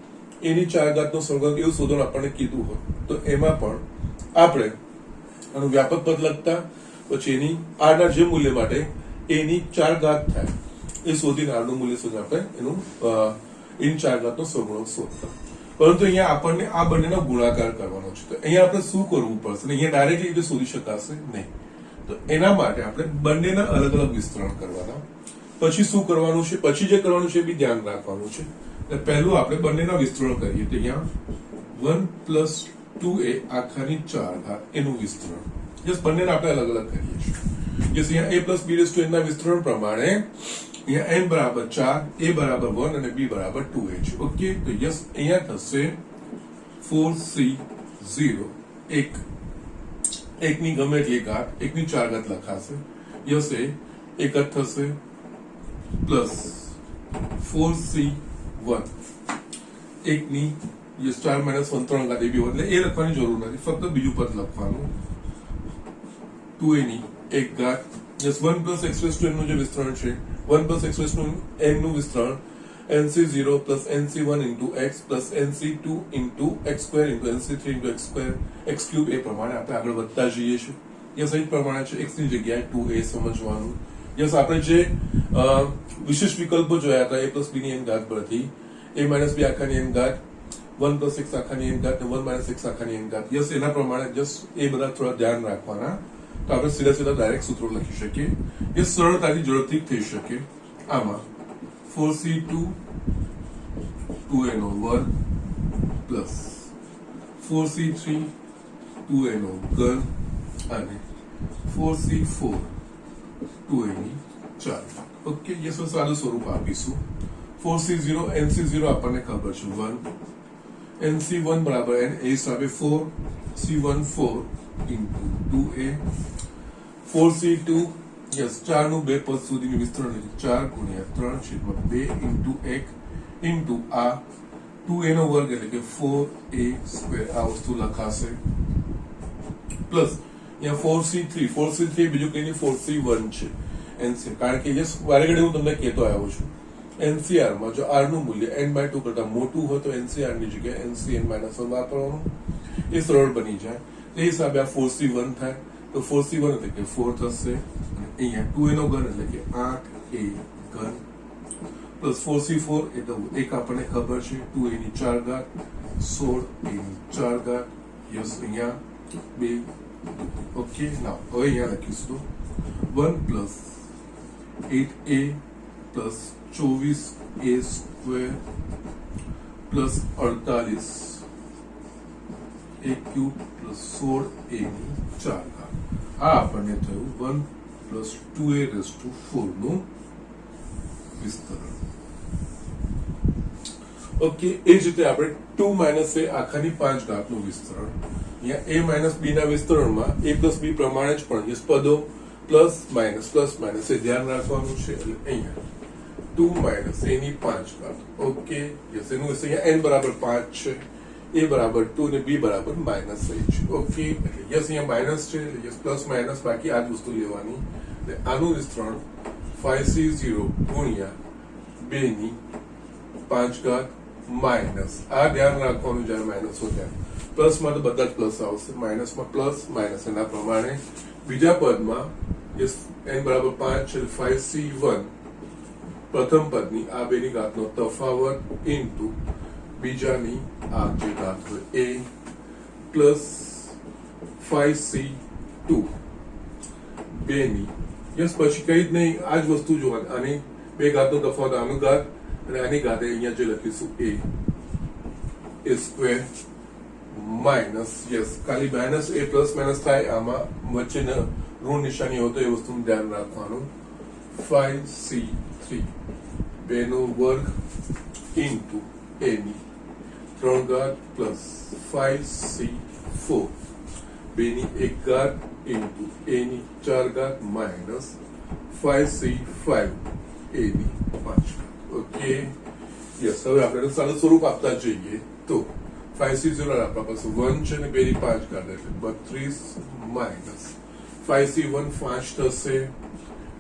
S1: એની 4 ઘાતનો સહગુણક એવું શોધવાનું આપણને કીધું હોત તો એમાં પણ આપણે આનું વ્યાપક પદ લખતા, પછી એની r ના જે મૂલ્ય માટે એની 4 ઘાત થાય એ શોધીને r નું મૂલ્ય શોધીને આપણે એનું એની 4 ઘાતનો સહગુણક શોધતા. પરંતુ અહીંયા આપણને આ બંનેનો ગુણાકાર કરવાનો છે, તો અહીંયા આપણે શું કરવું પડશે? અહીંયા ડાયરેક્ટલી રીતે શોધી શકાશે નહીં. તો એના માટે આપણે બંનેના અલગ અલગ વિસ્તરણ કરવાના. પછી શું કરવાનું છે, પછી જે કરવાનું છે એ બી ધ્યાન રાખવાનું છે. પહેલું આપણે બંનેના વિસ્તરણ કરીએ તો અહીંયા 1 plus 2a આખાની 4 ઘાત એનું વિસ્તરણ. યસ બંનેને આપણે અલગ અલગ કરીએ છીએ. યસ અહીંયા a plus b raised to n ના વિસ્તરણ પ્રમાણે અહીંયા n બરાબર 4, a બરાબર 1 અને b બરાબર 2a છે. ઓકે, તો યસ અહીંયા થશે 4c0 એકની ગમે એટલી ઘાત, એકની 4 ઘાત લખાશે. યસ એ એક જ થશે પ્લસ 4c1 એકની યસ 4 minus 1 3 ઘાત એ બી હોય, એટલે એ લખવાની જરૂર નથી, ફક્ત બીજું પદ લખવાનું 2a ની એક ઘાત just 1 plus x raise to n નું જે વિસ્તરણ છે 1 plus x raise to n નું વિસ્તરણ nc0 plus nc1 into x plus nc2 into x square into nc3 into x square x cube એ પ્રમાણે આપણે આગળ વધતા જઈએ છીએ યસ એ જ પ્રમાણે છે x ની જગ્યાએ 2a સમજવાનું યસ આપણે જે વિશિષ્ટ વિકલ્પો જોયા હતા a plus b ની n ઘાત પરથી a minus b આખાની n ઘાત 1 plus x આખાની n ઘાત અને 1 minus x આખાની n ઘાત યસ એના પ્રમાણે જસ્ટ એ બધા થોડા ધ્યાન રાખવાના તો આપણે સીધા સીધા ડાયરેક્ટ સૂત્રો લખી શકીએ એ સરળતાથી ઝડપથી થઈ શકે આમાં 4c2 2a નો વર્ગ પ્લસ 4c3 2a નો ઘન અને 4c4 2a ની 4 ઓકે યસ સાદું સ્વરૂપ આપીશું 4c0 nc0 આપણને ખબર છે 1 nc1 બરાબર n એ હિસાબે 4 c1 4 into 2a 4c2 yes 4 નું બે પદ સુધીનું વિસ્તરણ એટલે 4 ગુણ્યા 3 છેદમાં 2 into 1 into આ 2a નો વર્ગ એટલે કે 4a સ્ક્વેર આ વસ્તુ લખાશે પ્લસ અહીંયા 4c3 બીજું કઈ નહીં 4c1 છે nc કારણ કે યસ વારે ઘડી હું તમને કહેતો આવ્યો છું NCR માં જો r નું મૂલ્ય n/2 કરતા મોટું હોય તો NCR ની જગ્યાએ NCn-1 વાપરવાનું એ સરળ બની જાય એ હિસાબે આ 4c1 થાય તો 4c1 એટલે કે 4 થશે અને અહીંયા 2a નો ઘન એટલે કે 8a ઘન પ્લસ 4c4 એટલે એક આપણને ખબર છે 2a ની 4 ઘાત 16a ની 4 ઘાત યસ અહીંયા 2 ઓકે નાઉ હવે અહીંયા લખીશું 1 plus 8a plus 24a square plus 48 a cube plus 16a ની 4 ઘાત આ આપણને થયું 1 પ્લસ 2a રેઝ ટુ 4 નું વિસ્તરણ ઓકે એ જ રીતે આપણે 2 માઇનસ a આખાની 5 ઘાત નું વિસ્તરણ અહીંયા a માઇનસ b ના વિસ્તરણમાં a પ્લસ b પ્રમાણે જ પણ યસ પદો પ્લસ માઇનસ એ ધ્યાન રાખવાનું છે એટલે અહીંયા 2 માઇનસ a ની 5 ઘાત ઓકે યસ એનું અહીંયા n બરાબર 5 છે a બરાબર 2 ને b બરાબર માઇનસ a છે ઓકે એટલે યસ અહીંયા માઇનસ છે એટલે યસ પ્લસ માઇનસ બાકી આ જ વસ્તુ લેવાની એટલે આનું વિસ્તરણ 5c0 ગુણ્યા 2 ની 5 ઘાત માઇનસ આ ધ્યાન રાખવાનું જ્યારે માઇનસ હોય ત્યારે પ્લસ માં તો બધા જ પ્લસ આવશે માઇનસ માં પ્લસ માઇનસ એના પ્રમાણે બીજા પદમાં યસ n બરાબર 5 છે 5c1 પ્રથમ પદની આ બેની ઘાતનો તફાવત ઇન્ટુ બીજાની આ જે ઘાત હોય a પ્લસ 5c2 બેની યસ પછી કઈ જ નહીં આ જ વસ્તુ જોવાની આની બે ઘાતનો તફાવત આનું ઘાત અને આની ઘાતે અહીંયા જે લખીશું a સ્ક્વેર માઇનસ યસ ખાલી માઇનસ a પ્લસ માઇનસ થાય આમાં વચ્ચે ઋણ નિશાની હોય તો એ વસ્તુનું ધ્યાન રાખવાનું 5c3 બેનો વર્ગ ઇન્ટુ a ની 3 ઘાત પ્લસ 5c4 બેની 1 ઘાત ઇન્ટુ a ની 4 ઘાત માઇનસ 5c5 a ની 5 ઘાત ઓકે યસ હવે આપણે સાદું સ્વરૂપ આપતા જઈએ તો 5c0 આપણા પાસે 1 છે ને 2 ની 5 ઘાત એટલે 32 માઇનસ 5c1 5 થશે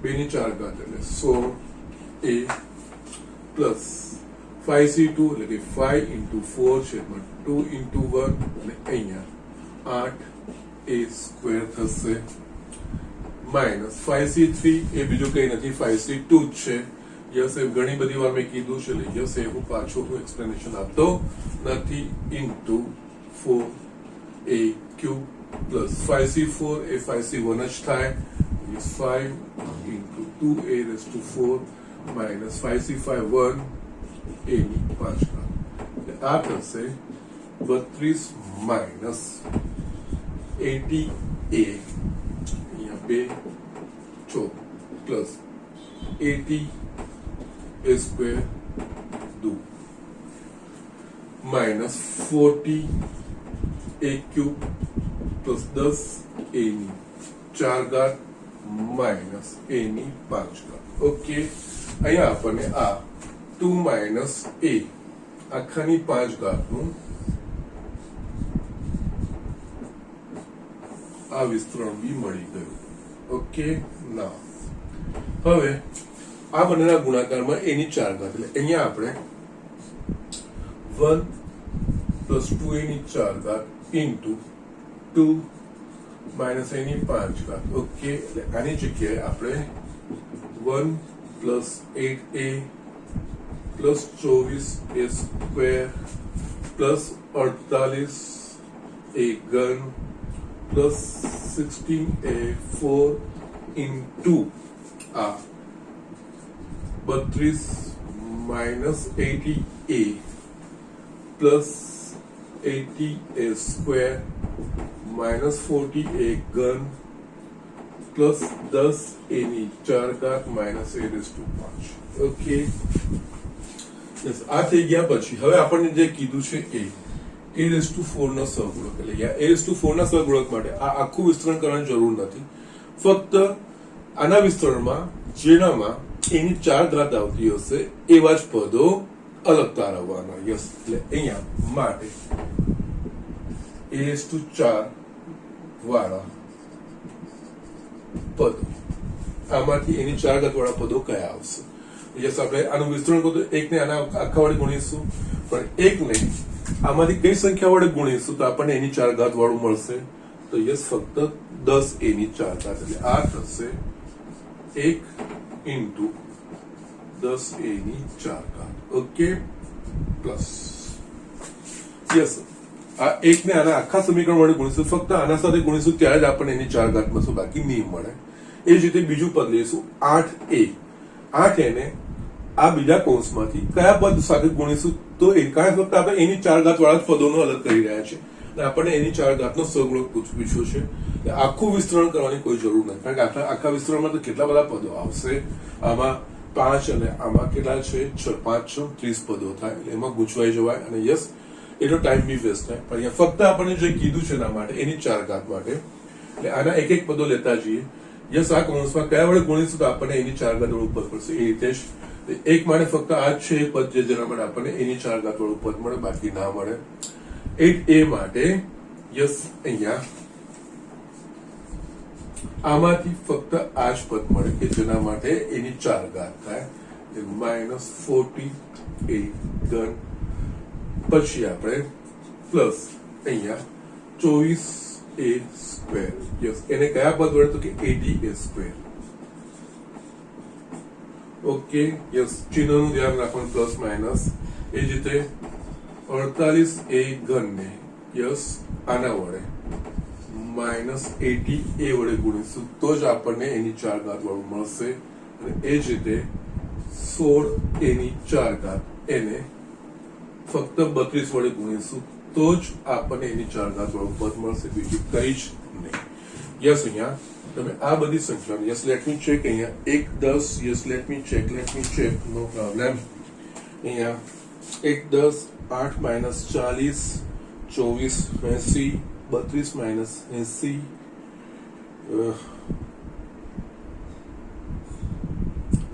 S1: 2 ની 4 ઘાત એટલે 16a પ્લસ 5c2 એટલે કે 5 into 4 છે 2 into 1 એટલે અહીંયા 8a સ્ક્વેર થશે માઇનસ 5c3 એ બીજું કઈ નથી 5c2 જ છે યસ એ ઘણી બધી વાર મેં કીધું છે એટલે યસ એ હું પાછું એક્સપ્લેનેશન આપતો નથી into 4a cube plus 5c4 એ 5c1 જ થાય 5 into 2a raised to 4 minus 5c5 1 a ની 5 ઘાત આ થશે 32 માઇનસ 80a અહીંયા 2 4 plus 80 a square 2 minus 40 a cube plus 10 a ની 4 ઘાત minus a ની 5 ઘાત ઓકે અહીંયા આપણને આ 2 minus a આખાની 5 ઘાતનું આ વિસ્તરણ બી મળી ગયું ઓકે ના હવે આ બંનેના ગુણાકારમાં એની 4 ઘાત એટલે અહીંયા આપણે 1 પ્લસ 2a ની 4 ઘાત ઇન્ટુ 2 માઇનસ a ની 5 ઘાત ઓકે એટલે આની જગ્યાએ આપણે 1 plus 8a plus 24a square plus 48a ઘન પ્લસ 16a 4 ઇન્ટુ આ 32 minus 80a plus 80a square minus 40a ઘન પ્લસ 10a ની 4 ઘાત minus a raise to 5 okay આ થઈ ગયા પછી હવે આપણને જે કીધું છે a રેઝ ટુ 4 નો સહગુણક એટલે a રેઝ ટુ 4 ના સહગુણક માટે આ આખું વિસ્તરણ કરવાની જરૂર નથી ફક્ત આના વિસ્તરણમાં જેનામાં એની 4 ઘાત આવતી હશે એવા જ પદો અલગ તારવવાના યસ એટલે અહીંયા માટે a રેઝ ટુ 4 વાળા પદો આમાંથી એની 4 ઘાત વાળા પદો કયા આવશે યસ આપણે આનું વિસ્તરણ કરો તો એકને આના આખા વડે ગુણીશું પણ એકને આમાંથી કઈ સંખ્યા વડે ગુણીશું તો આપણને એની 4 ઘાત વાળું મળશે તો યસ ફક્ત 10a ની 4 ઘાત એટલે આ થશે 1 ઇન્ટુ 10a ની 4 ઘાત ઓકે પ્લસ યસ આ એકને આના આખા સમીકરણ વડે ગુણીશું ફક્ત આના સાથે ગુણીશું ત્યારે જ આપણને એની 4 ઘાત મળશે બાકી નહીં મળે એ જ રીતે બીજું પદ લઈશું 8a ને આ બીજા કૌંસમાંથી કયા પદ સાથે ગુણીશું તો કારણ ફક્ત આપણે એની 4 ઘાત વાળા જ પદોનો અલગ કરી રહ્યા છે અને આપણને એની 4 ઘાતનો સહગુણક પૂછ્યો છે આખું વિસ્તરણ કરવાની કોઈ જરૂર નથી કારણ કે આખા વિસ્તરણમાં તો કેટલા બધા પદો આવશે આમાં 5 અને આમાં કેટલા છે 6 5 6 30 પદો થાય એટલે એમાં ગૂંચવાઈ જવાય અને યસ એટલો ટાઈમ બી વેસ્ટ થાય પણ અહીંયા ફક્ત આપણને જે કીધું છે એના માટે એની 4 ઘાત માટે એટલે આના એક પદો લેતા જઈએ યસ આ કૌંસમાં કયા વડે ગુણીશું તો આપણને એની 4 ઘાત વાળું પદ પડશે એ રીતે જ એક માટે ફક્ત આ જ છે પદ જેના માટે આપણને એની 4 ઘાત વાળું પદ મળે બાકી ના મળે 8a માટે યસ અહીંયા આમાંથી ફક્ત આ જ પદ મળે કે જેના માટે એની 4 ઘાત થાય માઇનસ 40a ઘન પછી આપણે પ્લસ અહીંયા 24a સ્ક્વેર યસ એને કયા પદ વડે તો કે 80a સ્ક્વેર ઓકે યસ ચિહ્નનું ધ્યાન રાખવાનું પ્લસ માઇનસ એ જ રીતે 48a ઘન ને યસ આના વડે માઇનસ 80a વડે ગુણીશું તો જ આપણને એની 4 ઘાત વાળું મળશે અને એ જ રીતે 16a ની 4 ઘાત એને ફક્ત 32 વડે ગુણીશું તો જ આપણને એની 4 ઘાત વાળું પદ મળશે બીજું કઈ જ નહીં યસ અહીંયા તમે આ બધી સંખ્યાઓ યસ લેટ મી ચેક અહીંયા 1 10 યસ લેટ મી ચેક નો પ્રોબ્લેમ અહીંયા 1 10 8 માઇનસ 40 24 80 32 માઇનસ 80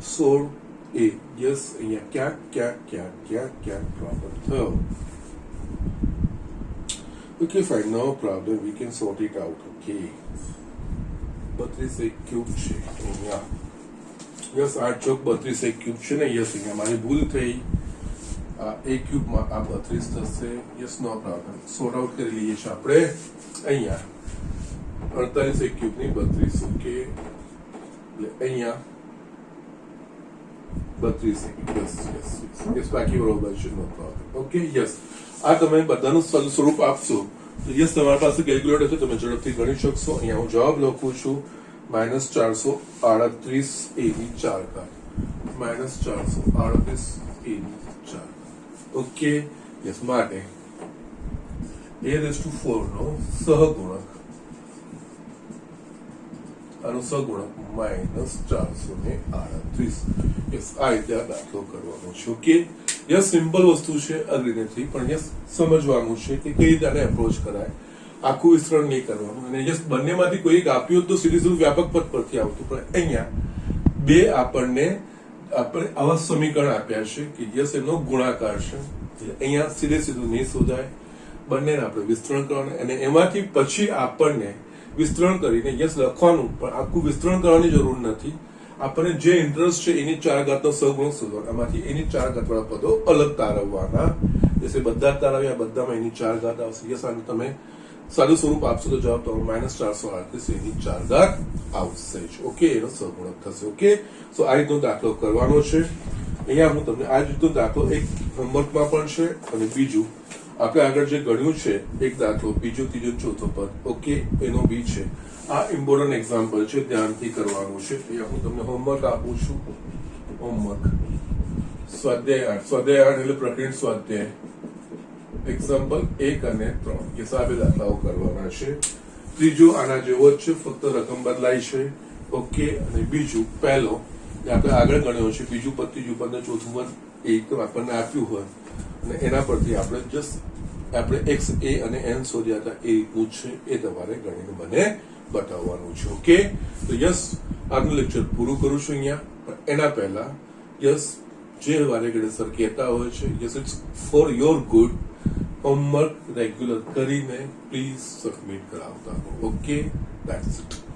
S1: 16 a યસ અહીંયા ક્યાંક પ્રોબ્લેમ થયો okay fine no problem we can sort it out okay 32 એક ક્યુબ છે અહીંયા યસ 8 ચોક 32 એક ક્યુબ છે ને યસ અહીંયા મારી ભૂલ થઈ આ એક ક્યુબમાં આ 32 થશે yes no problem sort out કરી લઈએ છીએ આપણે અહીંયા 48 એક ક્યુબ ની 32 ઓકે એટલે અહીંયા 32 યસ બાકી બરોબર છે નો પ્રોબ્લેમ ઓકે યસ આ તમે બધાનું સ્વરૂપ આપશો તો યસ તમારી પાસે કેલ્ક્યુલેટર છે તમે ઝડપથી ગણી શકશો અહીંયા હું જવાબ લખું છું -438 a ની 4 ઘાત -438 a ની 4 ઓકે યસ માટે a⁴ નો સહગુણક આનો સહગુણક -438 યસ આ રીતે આ દાખલો કરવાનો છે ઓકે યસ સિમ્પલ વસ્તુ છે અઘરી નથી પણ યસ સમજવાનું છે કે કઈ રીતે આને એપ્રોચ કરાય આખું વિસ્તરણ નહીં કરવાનું અને યસ બંનેમાંથી કોઈ એક આપ્યું તો સીધું વ્યાપક પદ પરથી આવતું પણ અહીંયા બે આપણે આવા સમીકરણ આપ્યા છે કે યસ એનો ગુણાકાર છે એટલે અહીંયા સીધું નહીં શોધાય બંનેને આપણે વિસ્તરણ કરવાનું અને એમાંથી પછી આપણને વિસ્તરણ કરીને યસ લખવાનું, પણ આખું વિસ્તરણ કરવાની જરૂર નથી. આપણને જે ઇન્ટરેસ્ટ છે એની 4 ઘાતનો સહગુણક શોધવાનો, આમાંથી એની 4 ઘાતવાળા પદો અલગ તારવવાના. જैसे બધા જ તારવ્યા, બધામાં એની 4 ઘાત આવશે. યસ, આને તમે સાદું સ્વરૂપ આપશો તો જવાબ તમારો -438 એની 4 ઘાત આવશે જ. ઓકે, એનો સહગુણક થશે. ઓકે, સો આ રીતનો દાખલો કરવાનો છે. અહીંયા હું તમને આ જ રીતનો દાખલો એક હોમવર્કમાં પણ છે, અને બીજું આપણે આગળ જે ગણ્યું છે એક દાખલો, બીજો, ત્રીજો, ચોથો પદ, ઓકે, એનો બી છે. આ ઇમ્પોર્ટન્ટ એક્ઝામ્પલ છે, ધ્યાનથી કરવાનું છે. અહીંયા હું તમને હોમવર્ક આપું છું. હોમવર્ક સ્વાધ્યાય 8, સ્વાધ્યાય 8 એટલે પ્રકરણ સ્વાધ્યાય, એક્ઝામ્પલ 1 અને 3. હિસાબે દાખલાઓ કરવાના છે. ત્રીજો આના જેવો જ છે, ફક્ત રકમ બદલાઈ છે. ઓકે, અને બીજું પહેલો આપણે આગળ ગણ્યો છે, બીજું પદ, ત્રીજું પદ ને ચોથું પદ એક આપણને આપ્યું હોય અને એના પરથી આપણે x, a અને n શોધ્યા હતા, એ રીતનું છે. એ તમારે ગણીને મને બતાવવાનું છે. ઓકે, તો યસ, આજનું લેક્ચર પૂરું કરું છું અહીંયા. પણ એના પહેલા યસ, જે વારે ઘડે સર કહેતા હોય છે, yes, it's for your good, homework regular કરીને પ્લીઝ સબમિટ કરાવતા. Okay, that's it.